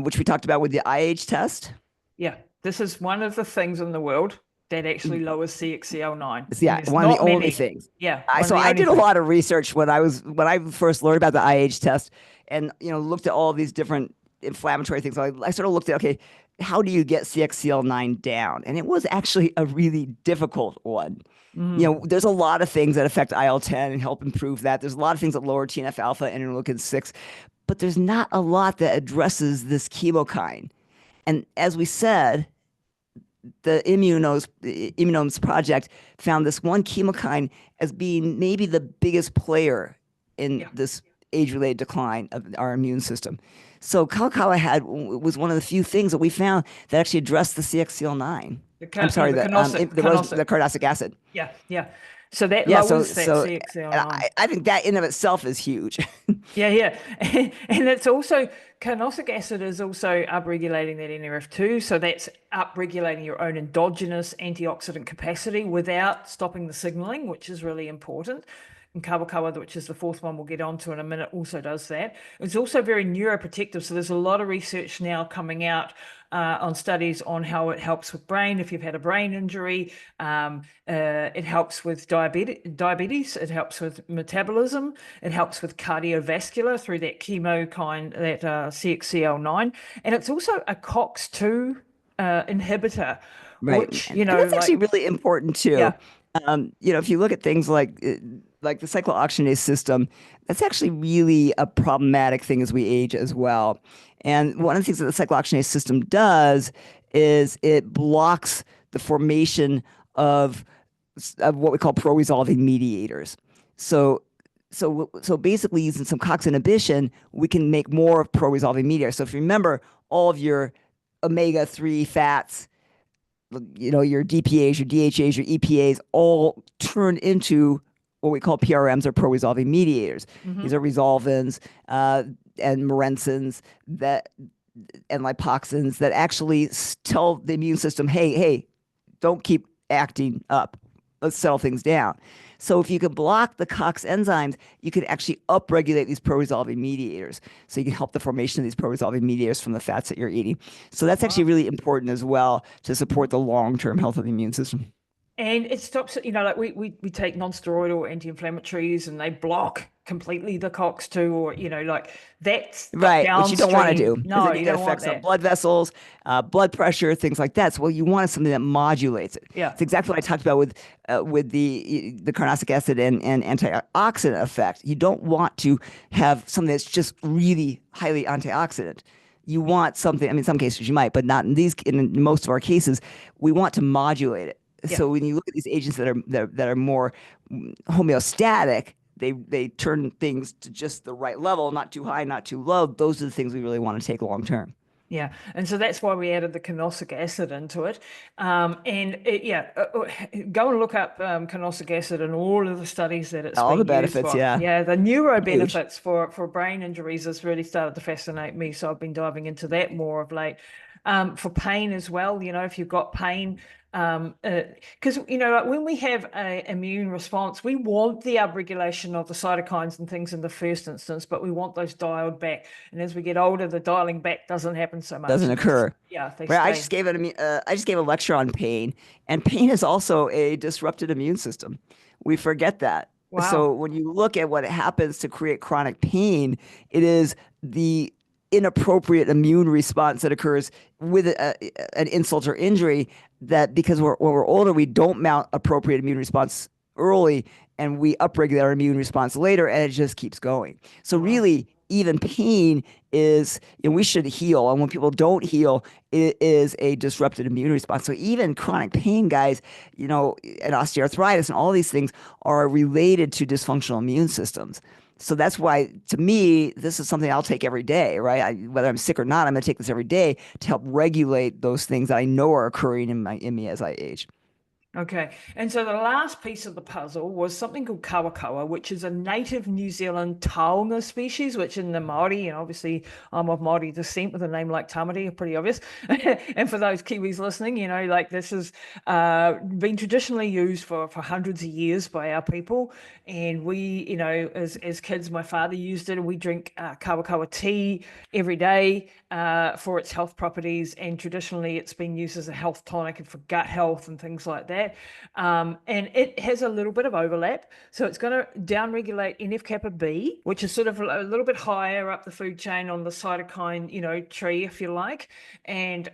Which we talked about with the IH test. Yeah, this is one of the things in the world that actually lowers CXCL9. Yeah, one of the only things. Yeah. So I did a lot of research when I first learned about the IH test, and looked at all these different inflammatory things. I sort of looked at, okay, how do you get CXCL9 down? And it was actually a really difficult one. There's a lot of things that affect IL-10 and help improve that. There's a lot of things that lower TNF alpha and interleukin 6, but there's not a lot that addresses this chemokine. And as we said, the Immunomes project found this one chemokine as being maybe the biggest player in this age-related decline of our immune system. So Kawakawa was one of the few things that we found that actually addressed the CXCL9. the carnosic acid. Yeah. So that lowers that CXCL9. I think that in of itself is huge. Yeah. And it's also, carnosic acid is also upregulating that NRF2. So that's upregulating your own endogenous antioxidant capacity without stopping the signaling, which is really important. And Kawakawa, which is the fourth one we'll get onto in a minute, also does that. It's also very neuroprotective. So there's a lot of research now coming out on studies on how it helps with brain. If you've had a brain injury, it helps with diabetes. It helps with metabolism. It helps with cardiovascular through that chemokine, that CXCL9. And it's also a COX-2 inhibitor, right. Which, and that's actually really important too. Yeah. If you look at things like the cyclooxygenase system, that's actually really a problematic thing as we age as well. And one of the things that the cyclooxygenase system does is it blocks the formation of what we call pro-resolving mediators. So basically, using some COX inhibition, we can make more pro-resolving mediators. So if you remember, all of your omega-3 fats, your DPAs, your DHAs, your EPAs, all turn into what we call PRMs, or pro-resolving mediators. These are resolvins and marensins and lipoxins that actually tell the immune system, hey, don't keep acting up. Let's settle things down. So if you can block the COX enzymes, you can actually upregulate these pro-resolving mediators. So you can help the formation of these pro-resolving mediators from the fats that you're eating. So that's actually really important as well to support the long-term health of the immune system. And it stops, like we take non-steroidal anti-inflammatories and they block completely the COX-2, or, like that's Right, which you don't want to downstream. do, because No, then you you get don't want effects on that. blood vessels, blood pressure, things like that. So what you want is something that modulates it. Yeah. It's exactly what I talked about with the carnosic acid and antioxidant effect. You don't want to have something that's just really highly antioxidant. You want something, I mean, in some cases you might, but not in these. In most of our cases, we want to modulate it. Yeah. So when you look at these agents that are more homeostatic, they turn things to just the right level, not too high, not too low. Those are the things we really want to take long term. Yeah, and so that's why we added the carnosic acid into it. Go and look up carnosic acid and all of the studies that it's All the been used benefits, for. yeah. Yeah, the neuro Huge. benefits for brain injuries has really started to fascinate me. So I've been diving into that more of late. For pain as well, if you've got pain, because like when we have an immune response, we want the upregulation of the cytokines and things in the first instance, but we want those dialed back. And as we get older, the dialing back doesn't happen so much. Doesn't occur. They Right. I stay. just gave a lecture on pain, and pain is also a disrupted immune system. We forget that. Wow. So when you look at what happens to create chronic pain, it is the inappropriate immune response that occurs with an insult or injury, that because when we're older, we don't mount appropriate immune response early, and we upregulate our immune response later, and it just keeps going. So Wow. really, even pain is, we should heal. And when people don't heal, it is a disrupted immune response. So even chronic pain, guys, and osteoarthritis and all these things are related to dysfunctional immune systems. So that's why, to me, this is something I'll take every day, right? Whether I'm sick or not, I'm going to take this every day to help regulate those things that I know are occurring in me as I age. Okay, and so the last piece of the puzzle was something called kawakawa, which is a native New Zealand taonga species, which in the Māori, and obviously I'm of Māori descent with a name like Tamati, pretty obvious. And for those Kiwis listening, like this has been traditionally used for hundreds of years by our people. And we, as kids, my father used it, and we drink kawakawa tea every day for its health properties. And traditionally it's been used as a health tonic and for gut health and things like that. And it has a little bit of overlap. So it's going to downregulate NF-kappa B, which is sort of a little bit higher up the food chain on the cytokine, tree, if you like. And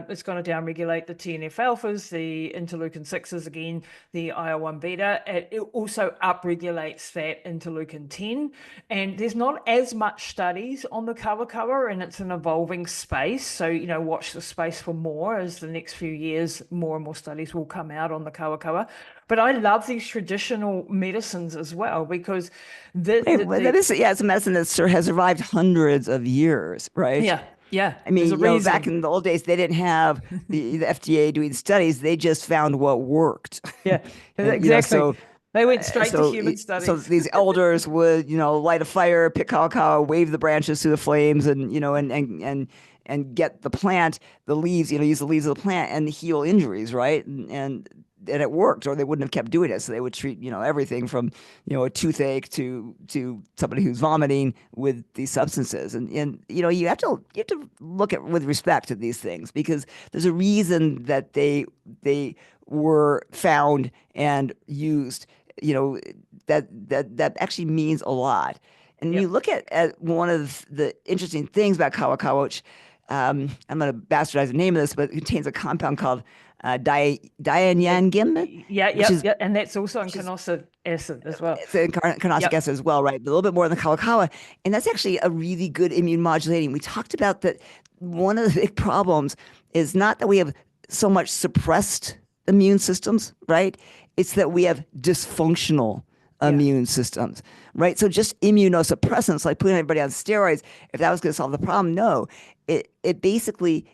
it's going to downregulate the TNF-alphas, the interleukin-6s, again, the IL-1 beta. It also upregulates that interleukin-10. And there's not as much studies on the kawakawa, and it's an evolving space. So, watch the space for more as the next few years, more and more studies will come out on the kawakawa. But I love these traditional medicines as well, because it's a medicine that has survived hundreds of years, right? Yeah. I mean, There's a reason. back in the old days, they didn't have the FDA doing studies. They just found what worked. Yeah, And, exactly. They went straight to human studies. So these elders would, light a fire, pick kawakawa, wave the branches through the flames, and and get the plant, the leaves, use the leaves of the plant and heal injuries, right? And it worked, or they wouldn't have kept doing it. So they would treat, everything from, a toothache to somebody who's vomiting with these substances. And you have to look at with respect to these things, because there's a reason that they were found and used. That actually means a lot. And you look at one of the interesting things about kawakawa, which I'm going to bastardize the name of this, but it contains a compound called dianyangim. Yeah, and that's also in carnosic acid as well. It's in carnosic acid as well, right? But a little bit more than kawakawa, and that's actually a really good immune modulating. We talked about that. One of the big problems is not that we have so much suppressed immune systems, right? It's that we have dysfunctional immune systems, right? So just immunosuppressants, like putting everybody on steroids, if that was going to solve the problem, no. It basically,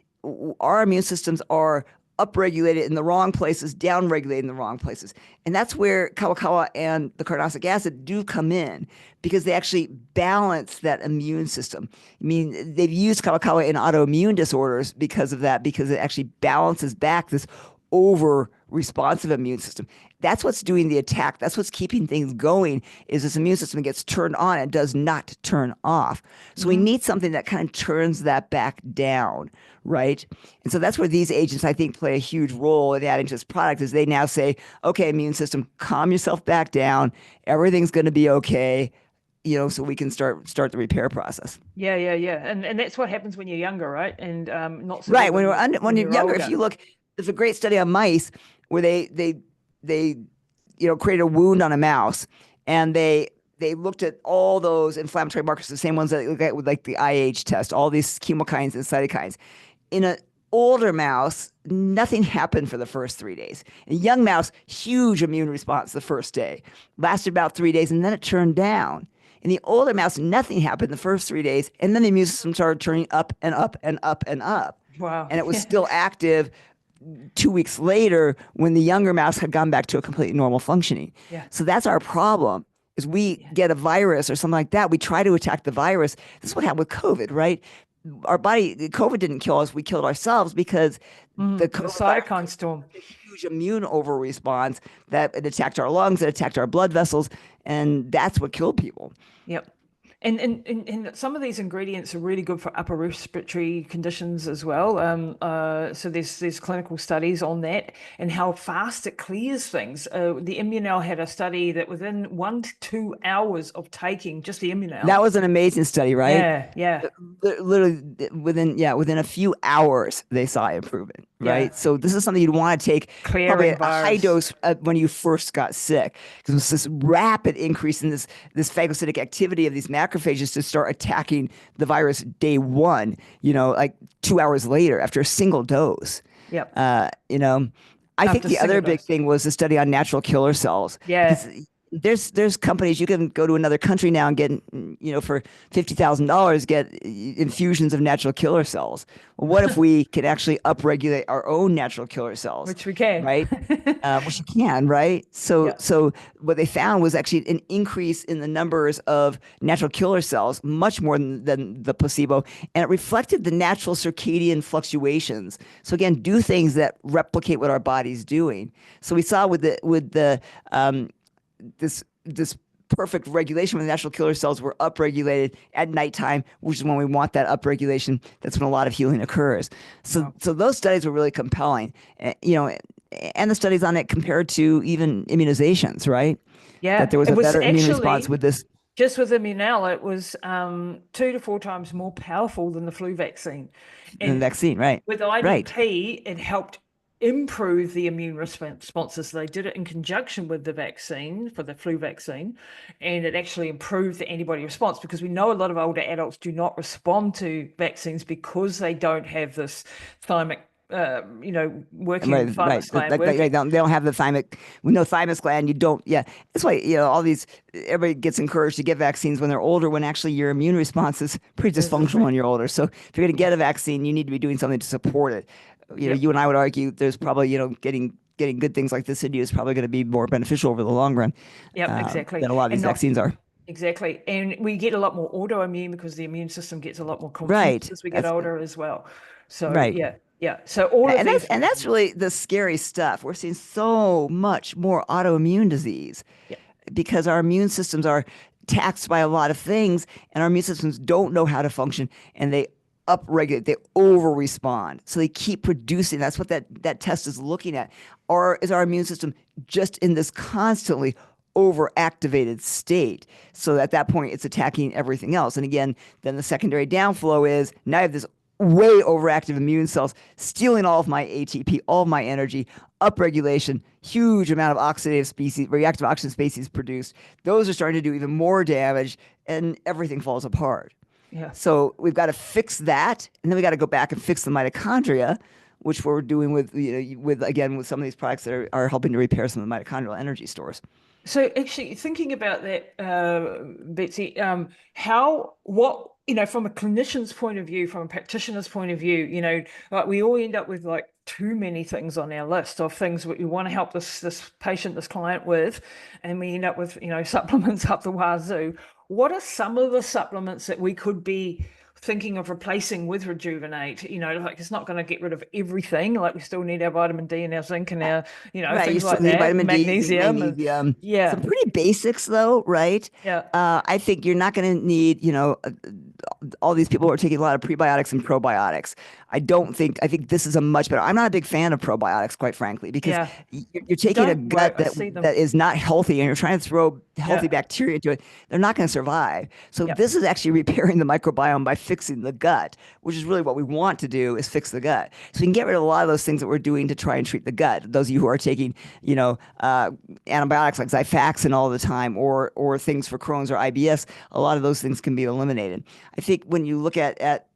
our immune systems are upregulated in the wrong places, downregulated in the wrong places. And that's where kawakawa and the carnosic acid do come in, because they actually balance that immune system. I mean, they've used kawakawa in autoimmune disorders because of that, because it actually balances back this over responsive immune system. That's what's doing the attack. That's what's keeping things going, is this immune system gets turned on and does not turn off. So we need something that kind of turns that back down, right? And so that's where these agents, I think, play a huge role in adding to this product, is they now say, okay, immune system, calm yourself back down. Everything's going to be okay, so we can start the repair process. Yeah. And that's what happens when you're younger, right? And not so right when you're younger. older. If you look, there's a great study on mice where they created a wound on a mouse, and they looked at all those inflammatory markers, the same ones that they look at with like the IH test, all these chemokines and cytokines. In an older mouse, nothing happened for the first 3 days. In a young mouse, huge immune response the first day, lasted about 3 days, and then it turned down. In the older mouse, nothing happened the first 3 days, and then the immune system started turning up and up and up and up. Wow. And it was still active 2 weeks later when the younger mouse had gone back to a completely normal functioning. Yeah. So that's our problem, is we get a virus or something like that. We try to attack the virus. This is what happened with COVID, right? Our body, COVID didn't kill us. We killed ourselves because the cytokine storm, a huge immune over response that it attacked our lungs, it attacked our blood vessels, and that's what killed people. Yep. And some of these ingredients are really good for upper respiratory conditions as well. So there's clinical studies on that and how fast it clears things. The Immunal had a study that within 1 to 2 hours of taking just the Immunal. That was an amazing study, right? Yeah. Literally within a few hours they saw improvement, right? Yeah. So this is something you'd want to take probably a high dose when you first got sick, because it was this rapid increase in this phagocytic activity of these macrophages to start attacking the virus day one, like 2 hours later after a single dose. Yep. I think the other big thing was the study on natural killer cells. Yeah. There's companies, you can go to another country now and get, for $50,000, get infusions of natural killer cells. Well, what if we could actually upregulate our own natural killer cells? Which we can. Right? Which you can, right? So what they found was actually an increase in the numbers of natural killer cells, much more than the placebo. And it reflected the natural circadian fluctuations. So again, do things that replicate what our body's doing. So we saw with this perfect regulation when the natural killer cells were upregulated at nighttime, which is when we want that upregulation. That's when a lot of healing occurs. So those studies were really compelling, and the studies on it compared to even immunizations, right? Yeah, that there was a better immune response with this. Just with Immunal, it was 2 to 4 times more powerful than the flu vaccine. And the vaccine, right? With IDP, it helped improve the immune responses. They did it in conjunction with the vaccine, for the flu vaccine, and it actually improved the antibody response, because we know a lot of older adults do not respond to vaccines because they don't have this thymic working thymus gland. They don't have the thymic. With no thymus gland, you don't. Yeah, that's why everybody gets encouraged to get vaccines when they're older, when actually your immune response is pretty dysfunctional when you're older. So if you're going to get a vaccine, you need to be doing something to support it. You and I would argue there's probably, getting good things like this in you is probably going to be more beneficial over the long run. Yep, exactly. Than a lot of these vaccines are. Exactly. And we get a lot more autoimmune because the immune system gets a lot more complex as we get older as well. So, yeah. So and that's really the scary stuff. We're seeing so much more autoimmune disease because our immune systems are taxed by a lot of things, and our immune systems don't know how to function, and they upregulate, they over respond. So they keep producing. That's what that test is looking at. Or is our immune system just in this constantly overactivated state? So at that point, it's attacking everything else. And again, then the secondary downflow is now I have this way overactive immune cells stealing all of my ATP, all of my energy, upregulation, huge amount of oxidative species, reactive oxygen species produced. Those are starting to do even more damage, and everything falls apart. Yeah. So we've got to fix that, and then we got to go back and fix the mitochondria, which we're doing with some of these products that are helping to repair some of the mitochondrial energy stores. So actually thinking about that, Betsy, from a clinician's point of view, from a practitioner's point of view, like we all end up with like too many things on our list of things that we want to help this patient, this client with, and we end up with, supplements up the wazoo. What are some of the supplements that we could be thinking of replacing with Rejuvenate. Like it's not going to get rid of everything. Like we still need our vitamin D and our zinc and our, Right, you things still like need that, vitamin D, zinc, magnesium, and magnesium. Some yeah, pretty basics, though, right? yeah, I think you're not going to need, all these people who are taking a lot of prebiotics and probiotics. I think this is a much better. I'm not a big fan of probiotics, quite frankly, because yeah. you're taking a gut I see them. that is not healthy and you're trying to throw healthy Yeah, bacteria into it. They're not going to survive. So yeah, this is actually repairing the microbiome by fixing the gut, which is really what we want to do, is fix the gut. So we can get rid of a lot of those things that we're doing to try and treat the gut. Those of you who are taking, antibiotics like Xifaxan all the time, or things for Crohn's or IBS, a lot of those things can be eliminated. I think when you look at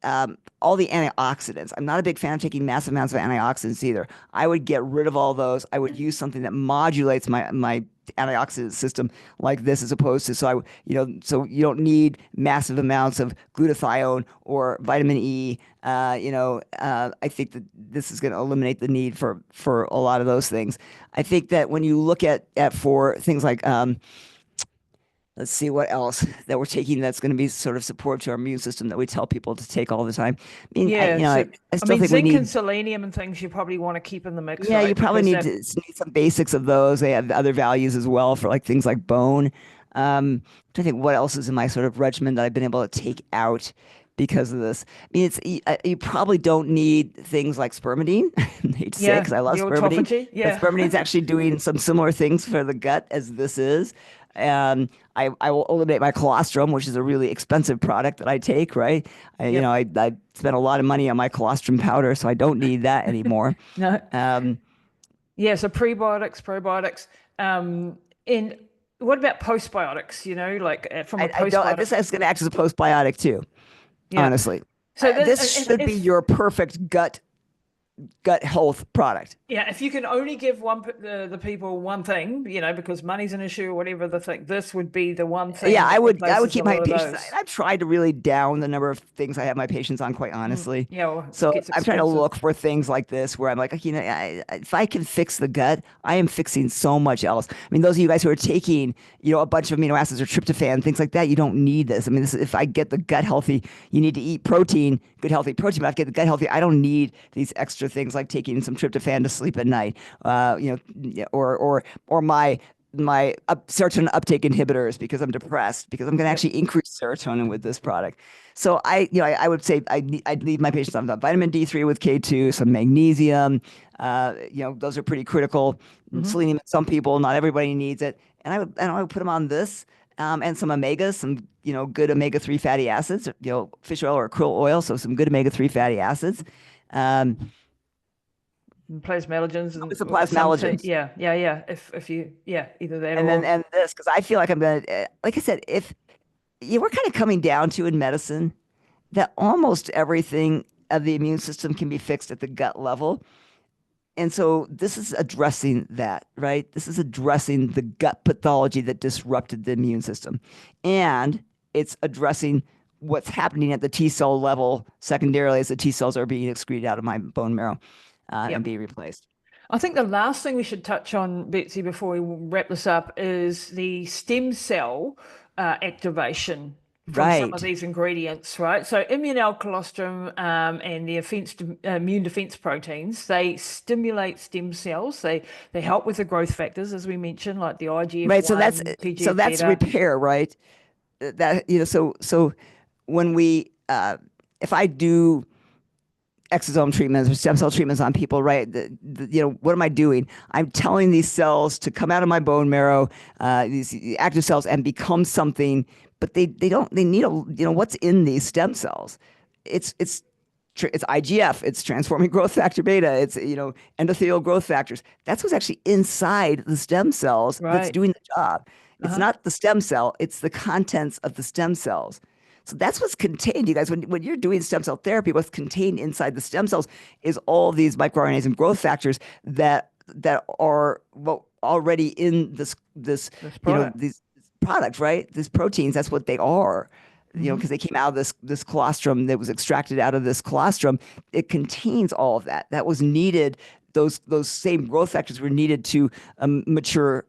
all the antioxidants, I'm not a big fan of taking massive amounts of antioxidants either. I would get rid of all those. I would use something that modulates my antioxidant system like this, as opposed to, so you don't need massive amounts of glutathione or vitamin E. I think that this is going to eliminate the need for a lot of those things. I think that when you look at for things like let's see what else that we're taking that's going to be sort of support to our immune system that we tell people to take all the time. I mean, yeah. I still think we Zinc need. and selenium and things you probably want to keep in the mix, Yeah, you right? probably Because need some basics of those. They have other values as well for like things like bone. I think what else is in my sort of regimen that I've been able to take out because of this. I mean, you probably don't need things like spermidine. I hate to say it yeah, because I love the spermidine, autophagy, but yeah. spermidine is actually doing some similar things for the gut as this is. And I will eliminate my colostrum, which is a really expensive product that I take, right? Yep. I spent a lot of money on my colostrum powder, so I don't need that anymore. No. Um, Yeah, so prebiotics, probiotics. And what about postbiotics, like from a I don't. postbiotic? This is going to act as a postbiotic too, Yeah. honestly. So This should be if your perfect gut health product. yeah, if you can only give the people one thing, because money's an issue or whatever the thing, this would be the one Yeah, thing that I would replaces a keep my lot of patients. those. I've tried to really down the number of things I have my patients on, quite honestly. Yeah, well, it So gets I'm trying to expensive. look for things like this where I'm like, if I can fix the gut, I am fixing so much else. I mean, those of you guys who are taking, a bunch of amino acids or tryptophan, things like that, you don't need this. I mean, if I get the gut healthy, you need to eat protein, good healthy protein. But if I get the gut healthy, I don't need these extra things like taking some tryptophan to sleep at night, or my serotonin uptake inhibitors because I'm depressed, because I'm going to Yep. actually increase serotonin with this product. So I would say I'd leave my patients on vitamin D3 with K2, some magnesium. Those are pretty critical. Hmm. Selenium, some people, not everybody needs it. And I would put them on this, and some omegas, some, good omega-3 fatty acids, fish oil or krill oil. So some good omega-3 fatty acids. Um, Plasmalogens and some something. plasmalogens. Yeah, yeah, yeah. If you, yeah, either that And then or and this, because I feel like I'm gonna, like I said, if we're kind of coming down to in medicine that almost everything of the immune system can be fixed at the gut level. And so this is addressing that, right? This is addressing the gut pathology that disrupted the immune system. And it's addressing what's happening at the T cell level secondarily as the T cells are being excreted out of my bone marrow yeah. and being replaced. I think the last thing we should touch on, Betsy, before we wrap this up, is the stem cell activation from some of Right. these ingredients, right? So immunal colostrum and the immune defense proteins, they stimulate stem cells. They help with the growth factors, as we mentioned, like the Right. IGF-1, That's TGF-beta. repair, right? So when we if I do exosome treatments or stem cell treatments on people, right? What am I doing? I'm telling these cells to come out of my bone marrow, these active cells, and become something. But they need what's in these stem cells? It's IGF. It's transforming growth factor beta. It's endothelial growth factors. That's what's actually inside the stem cells that's Right. doing the job. It's Uh-huh. not the stem cell. It's the contents of the stem cells. So that's what's contained, you guys. When you're doing stem cell therapy, what's contained inside the stem cells is all these microRNAs and growth factors that are already in This product. these products, right? These proteins. That's what they are. Hmm. Because they came out of this colostrum that was extracted out of this colostrum. It contains all of that. That was needed. Those same growth factors were needed to mature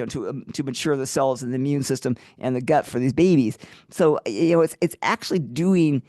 to mature the cells in the immune system and the gut for these babies. So it's actually doing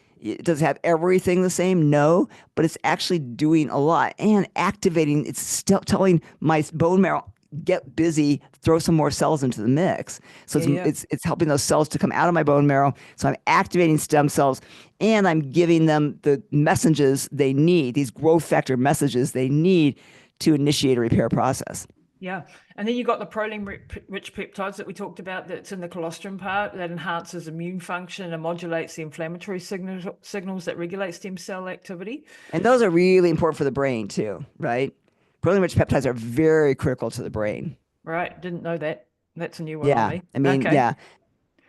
Does it have everything the same? No, but it's actually doing a lot and activating. It's still telling my bone marrow, get busy, throw some more cells into the mix. So Yeah, yeah. it's helping those cells to come out of my bone marrow. So I'm activating stem cells and I'm giving them the messages they need, these growth factor messages they need to initiate a repair process. Yeah. And then you've got the proline-rich peptides that we talked about that's in the colostrum part that enhances immune function and modulates the inflammatory signals that regulate stem cell activity. And those are really important for the brain too, right? Protein-rich peptides are very critical to the brain. Right. Didn't know that. That's a new one on Yeah, me. I mean, Okay. yeah,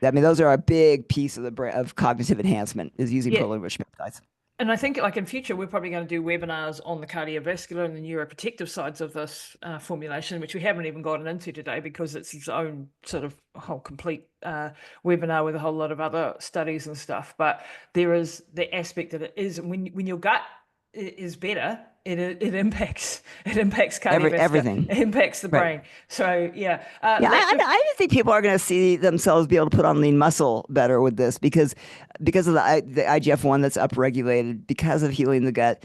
I mean those are a big piece of the brain of cognitive enhancement is using Yeah. protein-rich peptides. And I think like in future, we're probably going to do webinars on the cardiovascular and the neuroprotective sides of this formulation, which we haven't even gotten into today because it's its own sort of whole complete webinar with a whole lot of other studies and stuff. But there is the aspect that it is when your gut is better, it impacts cardiovascular, Everything, it impacts the right? brain. So yeah, Yeah, I think people are going to see themselves be able to put on lean muscle better with this because of the IGF-1 that's upregulated because of healing the gut.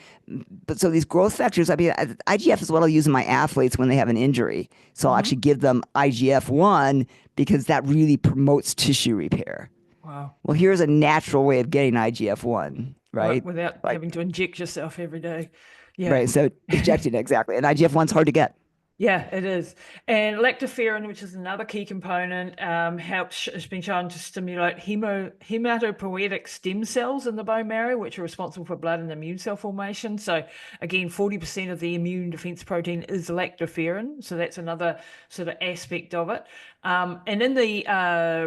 But so these growth factors, I mean, IGF is what I'll use in my athletes when they have an injury. So I'll actually give them IGF-1 because that really promotes tissue repair. Wow. Well, here's a natural way of getting IGF-1, right? Without Like, having to inject yourself every day. Yeah. right. So injecting exactly. And IGF-1's hard to get. Yeah, it is. And lactoferrin, which is another key component, has been shown to stimulate hematopoietic stem cells in the bone marrow, which are responsible for blood and immune cell formation. So again, 40% of the immune defense protein is lactoferrin. So that's another sort of aspect of it. And in the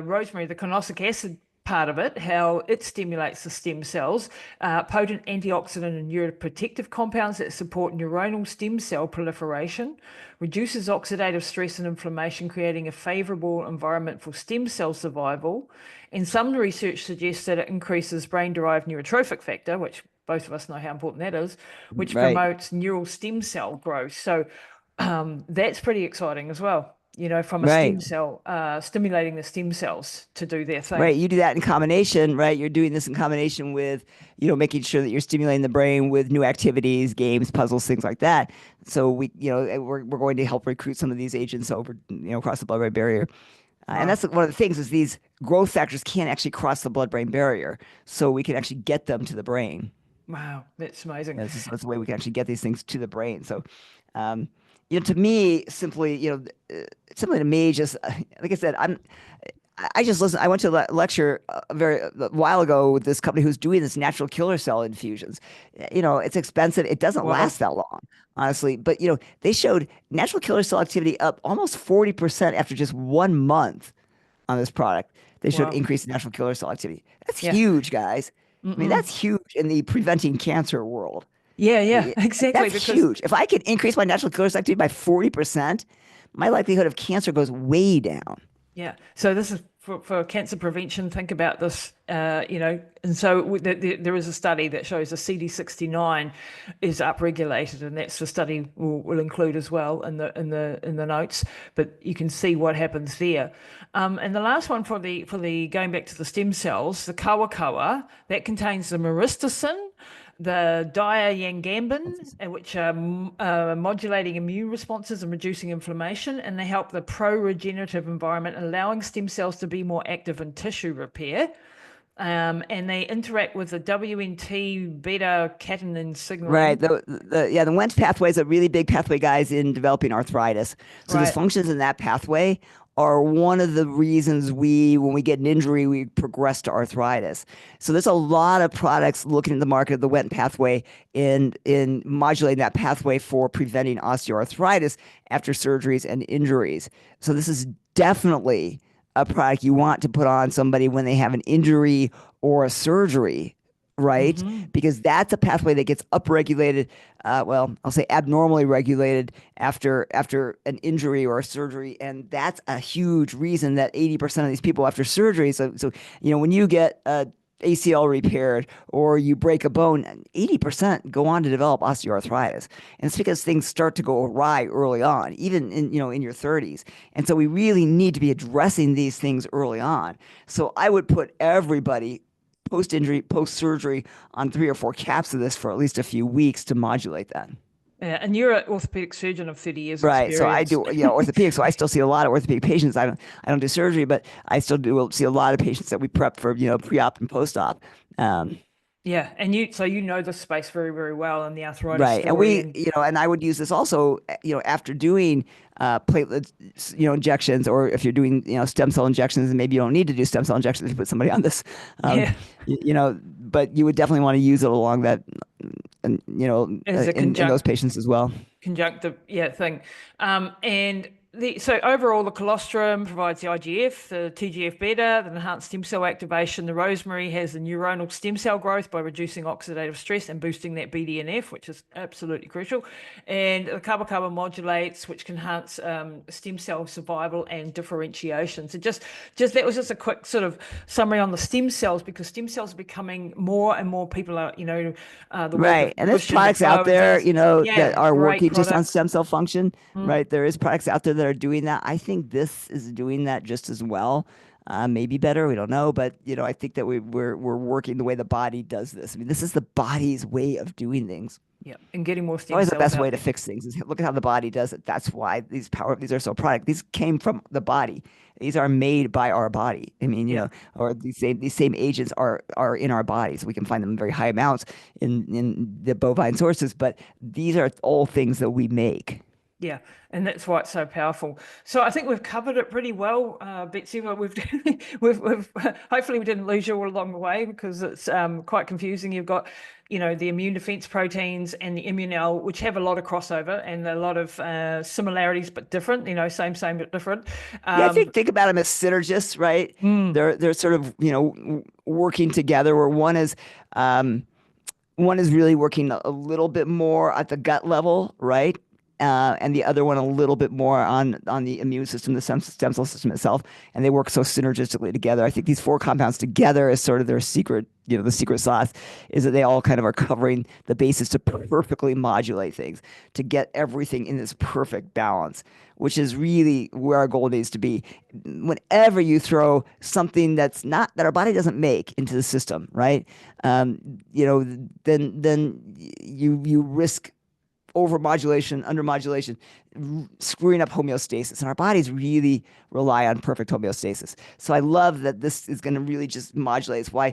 rosemary, the colonosic acid part of it, how it stimulates the stem cells, potent antioxidant and neuroprotective compounds that support neuronal stem cell proliferation, reduces oxidative stress and inflammation, creating a favorable environment for stem cell survival. And some research suggests that it increases brain-derived neurotrophic factor, which both of us know how important that is, which Right. promotes neural stem cell growth. So that's pretty exciting as well. From a Right. stem cell, stimulating the stem cells to do their thing. Right. You do that in combination, right? You're doing this in combination with, making sure that you're stimulating the brain with new activities, games, puzzles, things like that. So we're going to help recruit some of these agents over, across the blood-brain barrier. And that's one of the things is these growth factors can't actually cross the blood-brain barrier. So we can actually get them to the brain. Wow, that's amazing. That's the way we can actually get these things to the brain. So, to me, simply to me, just like I said, I just listen. I went to a lecture a while ago with this company who's doing this natural killer cell infusions. It's expensive. It doesn't last that long, honestly. But they showed natural killer cell activity up almost 40% after just 1 month on this product. They showed increase in natural killer cell activity. That's huge, guys. I mean, that's huge in the preventing cancer world. Yeah, exactly. That's huge. If I can increase my natural killer cell activity by 40%, my likelihood of cancer goes way down. Yeah. So this is for cancer prevention. Think about this, and so there is a study that shows the CD69 is upregulated, and that's the study we'll include as well in the notes. But you can see what happens there. And the last one for the going back to the stem cells, the kawa that contains the myristicin, the diazepam, which are modulating immune responses and reducing inflammation, and they help the pro-regenerative environment, allowing stem cells to be more active in tissue repair. And they interact with the WNT beta-catenin signaling. Right. The Wnt pathway is a really big pathway, guys, in developing arthritis. So dysfunctions in that pathway are one of the reasons when we get an injury, we progress to arthritis. So there's a lot of products looking at the market of the Wnt pathway in modulating that pathway for preventing osteoarthritis after surgeries and injuries. So this is definitely a product you want to put on somebody when they have an injury or a surgery, right? Because that's a pathway that gets upregulated, I'll say abnormally regulated after an injury or a surgery. And that's a huge reason that 80% of these people after surgery, so when you get a ACL repaired or you break a bone, 80% go on to develop osteoarthritis. And it's because things start to go awry early on, even in your 30s. And so we really need to be addressing these things early on. So I would put everybody post-injury, post-surgery on 3 or 4 caps of this for at least a few weeks to modulate that. Yeah, and you're an orthopedic surgeon of 30 years Right. So I experience. do, orthopedic. So I still see a lot of orthopedic patients. I don't do surgery, but I still do see a lot of patients that we prep for, pre-op and post-op. Yeah, and so you know the space very, very well and the arthritis Right. And story. And and I would use this also, after doing platelet, injections, or if you're doing, stem cell injections, and maybe you don't need to do stem cell injections to put somebody on this, yeah, but you would definitely want to use it along that, and, as a in those patients as well. conjunctive thing. And so overall, the colostrum provides the IGF, the TGF beta, the enhanced stem cell activation. The rosemary has the neuronal stem cell growth by reducing oxidative stress and boosting that BDNF, which is absolutely crucial. And the carbocarba modulates, which can enhance stem cell survival and differentiation. So just that was just a quick sort of summary on the stem cells, because stem cells are becoming more and more, people are, the Right. And there's products out there, that are working just on stem cell function, right? There is products out there that are doing that. I think this is doing that just as well. Maybe better, we don't know, but I think that we're working the way the body does this. I mean, this is the body's way of doing things. Yeah, and getting more stem Always cells. The best way to fix things is look at how the body does it. That's why these are so product. These came from the body. These are made by our body. I mean, or these same agents are in our bodies. We can find them in very high amounts in the bovine sources, but these are all things that we make. Yeah, and that's why it's so powerful. So I think we've covered it pretty well, Betsy. But we've hopefully we didn't lose you all along the way, because it's quite confusing. You've got, the immune defense proteins and the immunal, which have a lot of crossover and a lot of similarities but different. Same but different. I think about them as synergists, right? They're sort of working together, where one is really working a little bit more at the gut level, right? And the other one a little bit more on the immune system, the stem cell system itself, and they work so synergistically together. I think these 4 compounds together is sort of their secret, the secret sauce, is that they all kind of are covering the basis to perfectly modulate things, to get everything in this perfect balance, which is really where our goal needs to be. Whenever you throw something that our body doesn't make into the system, right? Then you risk overmodulation, undermodulation, screwing up homeostasis. And our bodies really rely on perfect homeostasis. So I love that this is going to really just modulate. It's why,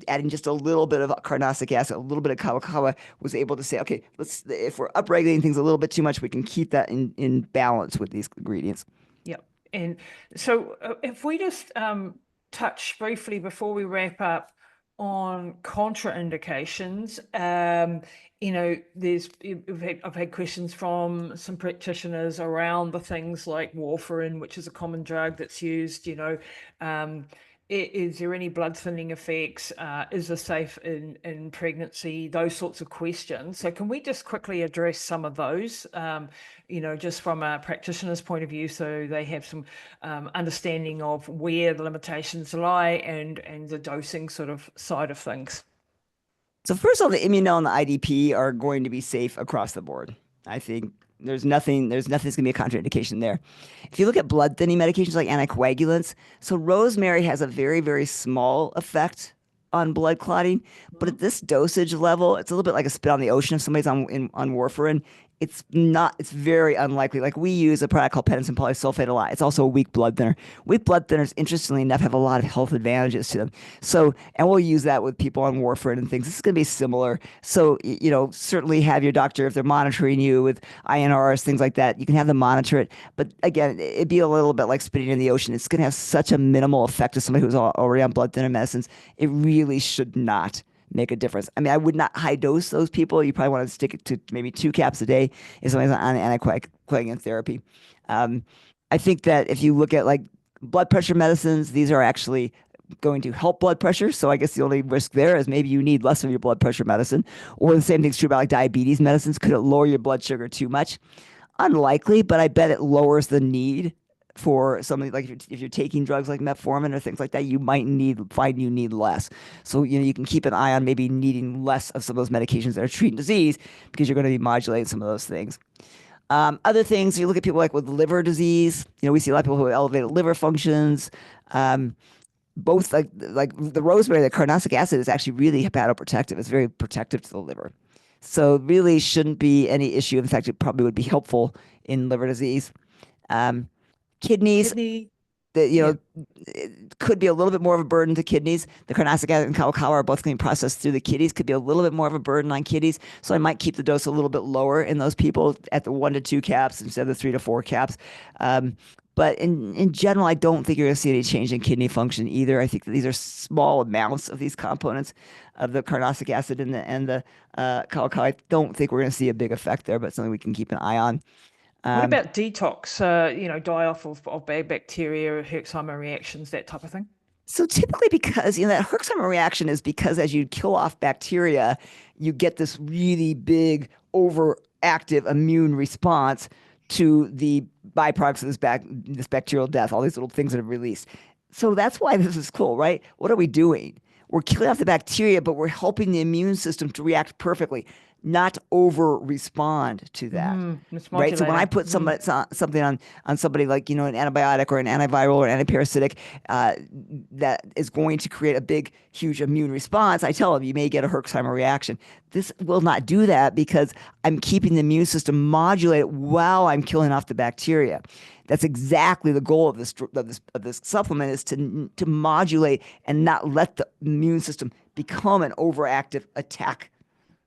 adding just a little bit of carnosic acid, a little bit of kawakawa was able to say, okay, if we're upregulating things a little bit too much, we can keep that in balance with these ingredients. Yeah. And so if we just touch briefly before we wrap up on contraindications, I've had questions from some practitioners around the things like warfarin, which is a common drug that's used. Is there any blood thinning effects? Is this safe in pregnancy? Those sorts of questions. So can we just quickly address some of those, just from a practitioner's point of view, so they have some understanding of where the limitations lie and the dosing sort of side of things? So first of all, the Immunel and the IDP are going to be safe across the board. I think there's nothing's going to be a contraindication there. If you look at blood thinning medications like anticoagulants, so rosemary has a very, very small effect on blood clotting, but at this dosage level, it's a little bit like a spit on the ocean. If somebody's on warfarin, it's very unlikely. Like, we use a product called peninsula polysulfate a lot. It's also a weak blood thinner. Weak blood thinners, interestingly enough, have a lot of health advantages to them. So, and we'll use that with people on warfarin and things. This is going to be similar. So, certainly have your doctor, if they're monitoring you with INRs, things like that, you can have them monitor it. But again, it'd be a little bit like spitting in the ocean. It's going to have such a minimal effect to somebody who's already on blood thinner medicines. It really should not make a difference. I mean, I would not high dose those people. You probably want to stick it to maybe 2 caps a day if somebody's on anticoagulant therapy. I think that if you look at like blood pressure medicines, these are actually going to help blood pressure. So I guess the only risk there is maybe you need less of your blood pressure medicine. Or the same thing's true about like diabetes medicines. Could it lower your blood sugar too much? Unlikely, but I bet it lowers the need for something like if you're taking drugs like metformin or things like that, you might find you need less. So, you can keep an eye on maybe needing less of some of those medications that are treating disease, because you're going to be modulating some of those things. Other things, you look at people like with liver disease, we see a lot of people who have elevated liver functions. both like the rosemary, the carnosic acid is actually really hepatoprotective. It's very protective to the liver. So really shouldn't be any issue. In fact, it probably would be helpful in liver disease. Um, Kidneys, Kidney. that Yeah. it could be a little bit more of a burden to kidneys. The carnosic acid and cowkawa are both being processed through the kidneys, could be a little bit more of a burden on kidneys. So I might keep the dose a little bit lower in those people at the 1 to 2 caps instead of the 3 to 4 caps. But in general, I don't think you're going to see any change in kidney function either. I think that these are small amounts of these components of the carnosic acid and the cowkawa. I don't think we're going to see a big effect there, but something we can keep an eye on. What about detox? Die off of bad bacteria, Herxheimer reactions, that type of thing. So typically, because that Herxheimer reaction is because as you kill off bacteria, you get this really big overactive immune response to the byproducts of this bacterial death, all these little things that are released. So that's why this is cool, right? What are we doing? We're killing off the bacteria, but we're helping the immune system to react perfectly, not over respond to that. It's Right. So when I modulating. put something on somebody like, an antibiotic or an antiviral or antiparasitic that is going to create a big, huge immune response, I tell them you may get a Herxheimer reaction. This will not do that because I'm keeping the immune system modulated while I'm killing off the bacteria. That's exactly the goal of this supplement, is to modulate and not let the immune system become an overactive attack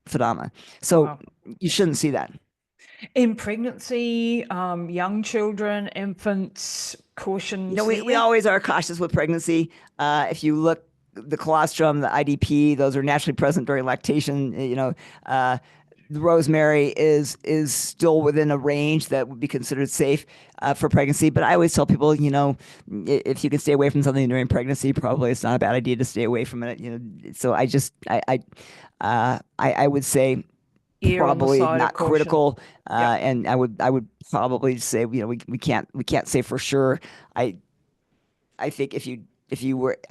phenomenon. So Wow. you shouldn't see that. In pregnancy, young children, infants, cautions We there. always are cautious with pregnancy. If you look, the colostrum, the IDP, those are naturally present during lactation. The rosemary is still within a range that would be considered safe for pregnancy. But I always tell people, if you can stay away from something during pregnancy, probably it's not a bad idea to stay away from it. So I would say Err on the probably side of not caution. critical, Yeah. and I would probably say, we can't say for sure. I think I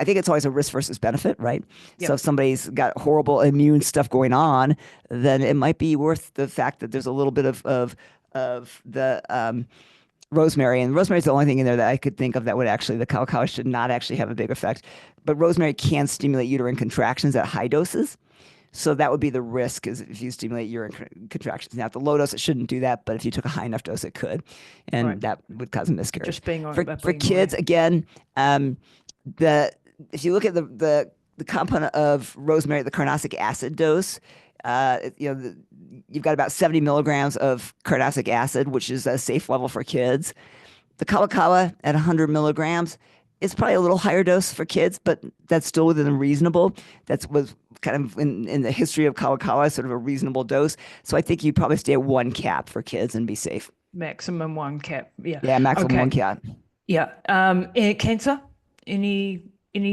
think it's always a risk versus benefit, right? Yeah. So if somebody's got horrible immune stuff going on, then it might be worth the fact that there's a little bit of the rosemary. And rosemary is the only thing in there that I could think of that would actually, the cowkawa should not actually have a big effect. But rosemary can stimulate uterine contractions at high doses. So that would be the risk, is if you stimulate uterine contractions. Now, at the low dose, it shouldn't do that, but if you took a high enough dose, it could, and Right. that would cause a miscarriage. Just being For kids, again, if you look at the component of rosemary, the carnosic acid dose, you've got about 70 milligrams of carnosic acid, which is a safe level for kids. The cowkawa at 100 milligrams is probably a little higher dose for kids, but that's still within reasonable. That was kind of in the history of cowkawa, sort of a reasonable dose. So I think you probably stay at 1 cap for kids and be safe. Maximum 1 cap. Yeah. Yeah, maximum Okay. 1 cap. Yeah. Cancer? Any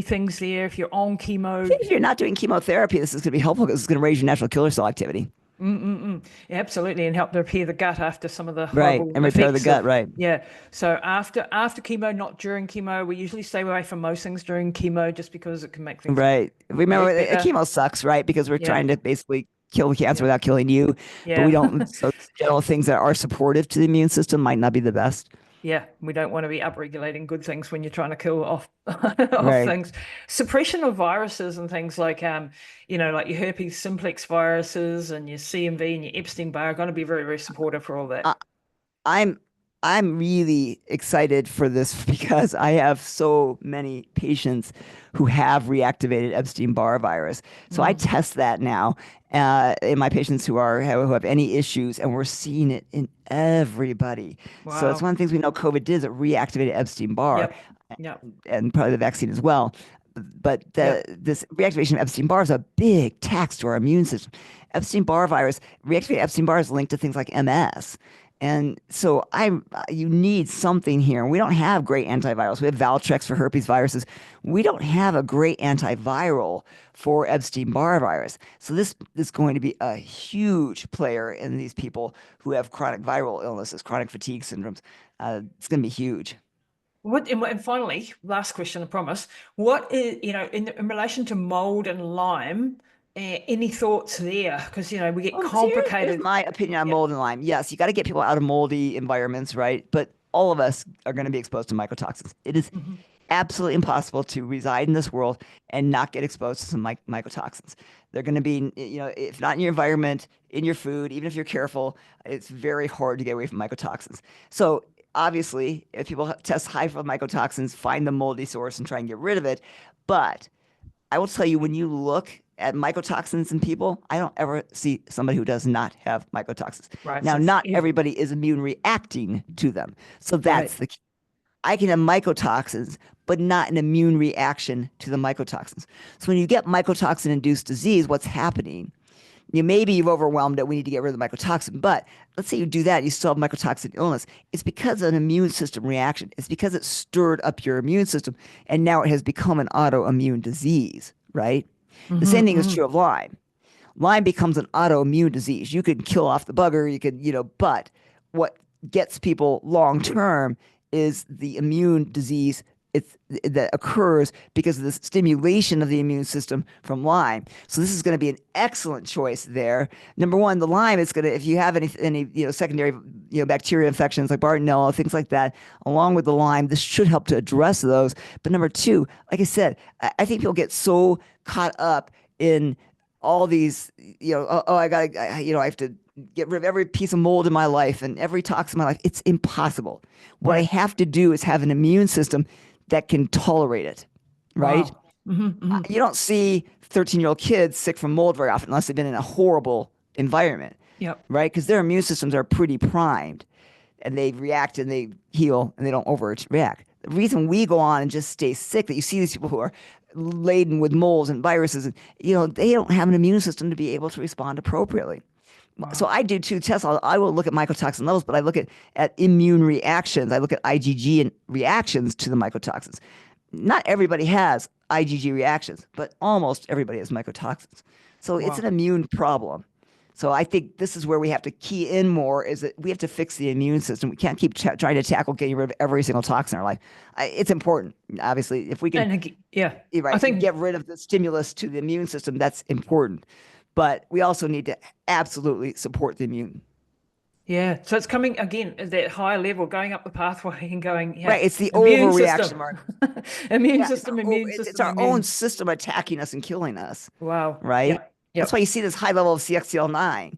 things there if you're on chemo? If you're not doing chemotherapy, this is going to be helpful because it's going to raise your natural killer cell activity. Yeah, absolutely, and help to repair the gut after some of the Right, horrible and repair the effects gut, right. Yeah. So after chemo, not during chemo. We usually stay away from most things during chemo just because it can make things Right. Remember, better. chemo sucks, right? Because we're Yeah. trying to basically kill the cancer without killing you. But Yeah. we don't. So general things that are supportive to the immune system might not be the best. Yeah, we don't want to be upregulating good things when you're trying to kill off Right. things. Suppression of viruses and things like like your herpes simplex viruses and your CMV and your Epstein-Barr are going to be very, very supportive for all that. I'm really excited for this because I have so many patients who have reactivated Epstein-Barr virus. So I test that now in my patients who have any issues, and we're seeing it in everybody. So it's Wow. one of the things we know COVID did, is it reactivated Epstein-Barr, Yep. and probably the vaccine as well. But this reactivation of Epstein-Barr is a big tax to our immune system. Epstein-Barr virus, reactivated Epstein-Barr is linked to things like MS. And so you need something here. We don't have great antivirals. We have Valtrex for herpes viruses. We don't have a great antiviral for Epstein-Barr virus. So this is going to be a huge player in these people who have chronic viral illnesses, chronic fatigue syndromes. It's going to be huge. And finally, last question, I promise. What is, in relation to mold and Lyme, any thoughts there? Because, we get complicated. Here's my opinion on mold and Lyme. Yes, you got to get people out of moldy environments, right? But all of us are going to be exposed to mycotoxins. It is absolutely impossible to reside in this world and not get exposed to some mycotoxins. They're going to be, if not in your environment, in your food, even if you're careful, it's very hard to get away from mycotoxins. So obviously, if people test high for mycotoxins, find the moldy source and try and get rid of it. But I will tell you, when you look at mycotoxins in people, I don't ever see somebody who does not have mycotoxins. Right. Now, So not everybody is immune reacting to them. So that's the key. I can have mycotoxins, but not an immune reaction to the mycotoxins. So when you get mycotoxin-induced disease, what's happening? Maybe you've overwhelmed it. We need to get rid of the mycotoxin. But let's say you do that, you still have mycotoxin illness. It's because of an immune system reaction. It's because it stirred up your immune system, and now it has become an autoimmune disease, right? The same thing is true of Lyme. Lyme becomes an autoimmune disease. You could kill off the bugger, you could, but what gets people long term is the immune disease that occurs because of the stimulation of the immune system from Lyme. So this is going to be an excellent choice there. Number one, the Lyme is going to, if you have any secondary bacteria infections like Bartonella, things like that, along with the Lyme, this should help to address those. But number two, like I said, I think people get so caught up in all these, I have to get rid of every piece of mold in my life and every toxin in my life. It's impossible. What I have to do is have an immune system that can tolerate it, right? Wow. You don't see 13-year-old kids sick from mold very often unless they've been in a horrible environment, right? Because their immune systems are pretty primed and they react and they heal and they don't overreact. The reason we go on and just stay sick, that you see these people who are laden with molds and viruses, and they don't have an immune system to be able to respond appropriately. Wow. So I do two tests. I will look at mycotoxin levels, but I look at immune reactions. I look at IgG and reactions to the mycotoxins. Not everybody has IgG reactions, but almost everybody has mycotoxins. So it's an immune problem. So I think this is where we have to key in more, is that we have to fix the immune system. We can't keep trying to tackle getting rid of every single toxin in our life. It's important, obviously. If we can I think get rid of the stimulus to the immune system, that's important. But we also need to absolutely support the immune. Yeah. So it's coming again at that higher level, going up the pathway and going, right. It's the overreaction, Mark. Immune system. It's our own system attacking us and killing us. Wow. Right. Yep. That's why you see this high level of CXCL9.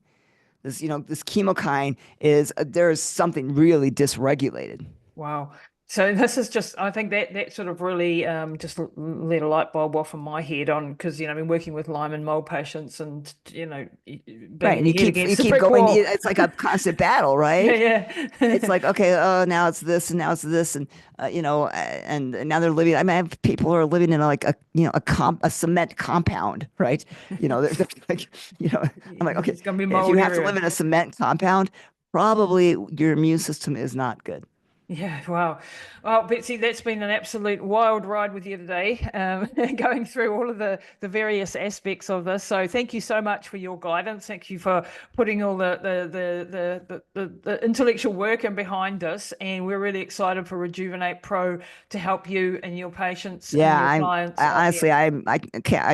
This, this chemokine there's something really dysregulated. Wow. So this is just, I think that sort of really just lit a light bulb off in my head on, because, I've been working with Lyme and mold patients and, right. And you keep going, it's like a constant battle, right? Yeah. It's like, okay, now it's this and now it's this. And, and now they're living, I have people who are living in a cement compound, right? They're like, I'm like, okay, it's gonna be if you have to live in a cement compound, probably your immune system is not good. Yeah, wow. Well, Betsy, that's been an absolute wild ride with you today, going through all of the various aspects of this. So thank you so much for your guidance. Thank you for putting all the intellectual work in behind us. And we're really excited for Rejuvenate Pro to help you and your patients and your clients. Honestly,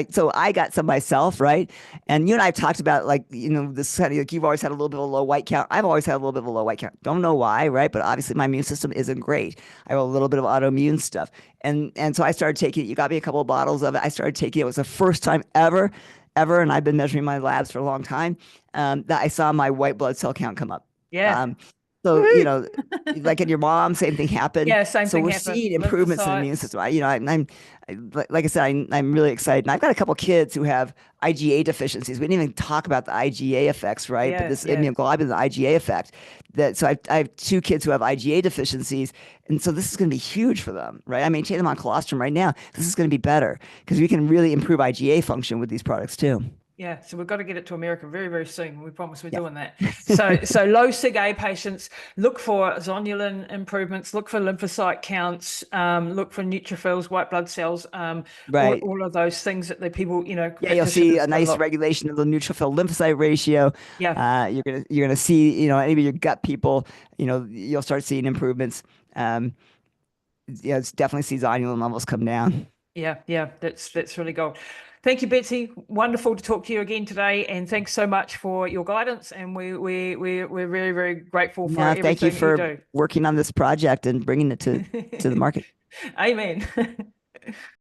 so I got some myself, right? And you and I have talked about this kind of, like, you've always had a little bit of a low white count. I've always had a little bit of a low white count. Don't know why, right? But obviously my immune system isn't great. I have a little bit of autoimmune stuff. And so I started taking it. You got me a couple of bottles of it. I started taking it. It was the first time ever, and I've been measuring my labs for a long time, that I saw my white blood cell count come up. Yeah. So, like in your mom, same thing happened. Yeah, same thing happened. So we're seeing improvements in the immune system. I'm like I said, I'm really excited. And I've got a couple of kids who have IgA deficiencies. We didn't even talk about the IgA effects, right? But this immunoglobulin, the IgA effect. So I have two kids who have IgA deficiencies. And so this is going to be huge for them, right? I maintain them on colostrum right now. This is going to be better because we can really improve IgA function with these products too. Yeah, so we've got to get it to America very, very soon. We promise we're doing that. So low SIG-A patients, look for zonulin improvements, look for lymphocyte counts, look for neutrophils, white blood cells, right. all of those things that the people, you'll see a nice regulation of the neutrophil lymphocyte ratio. Yeah. You're gonna see, any of your gut people, you'll start seeing improvements. It's definitely see zonulin levels come down. Yeah, that's really gold. Thank you, Betsy. Wonderful to talk to you again today, and thanks so much for your guidance. And we're very, very grateful for everything thank you for you do. Working on this project and bringing it to the market. Amen.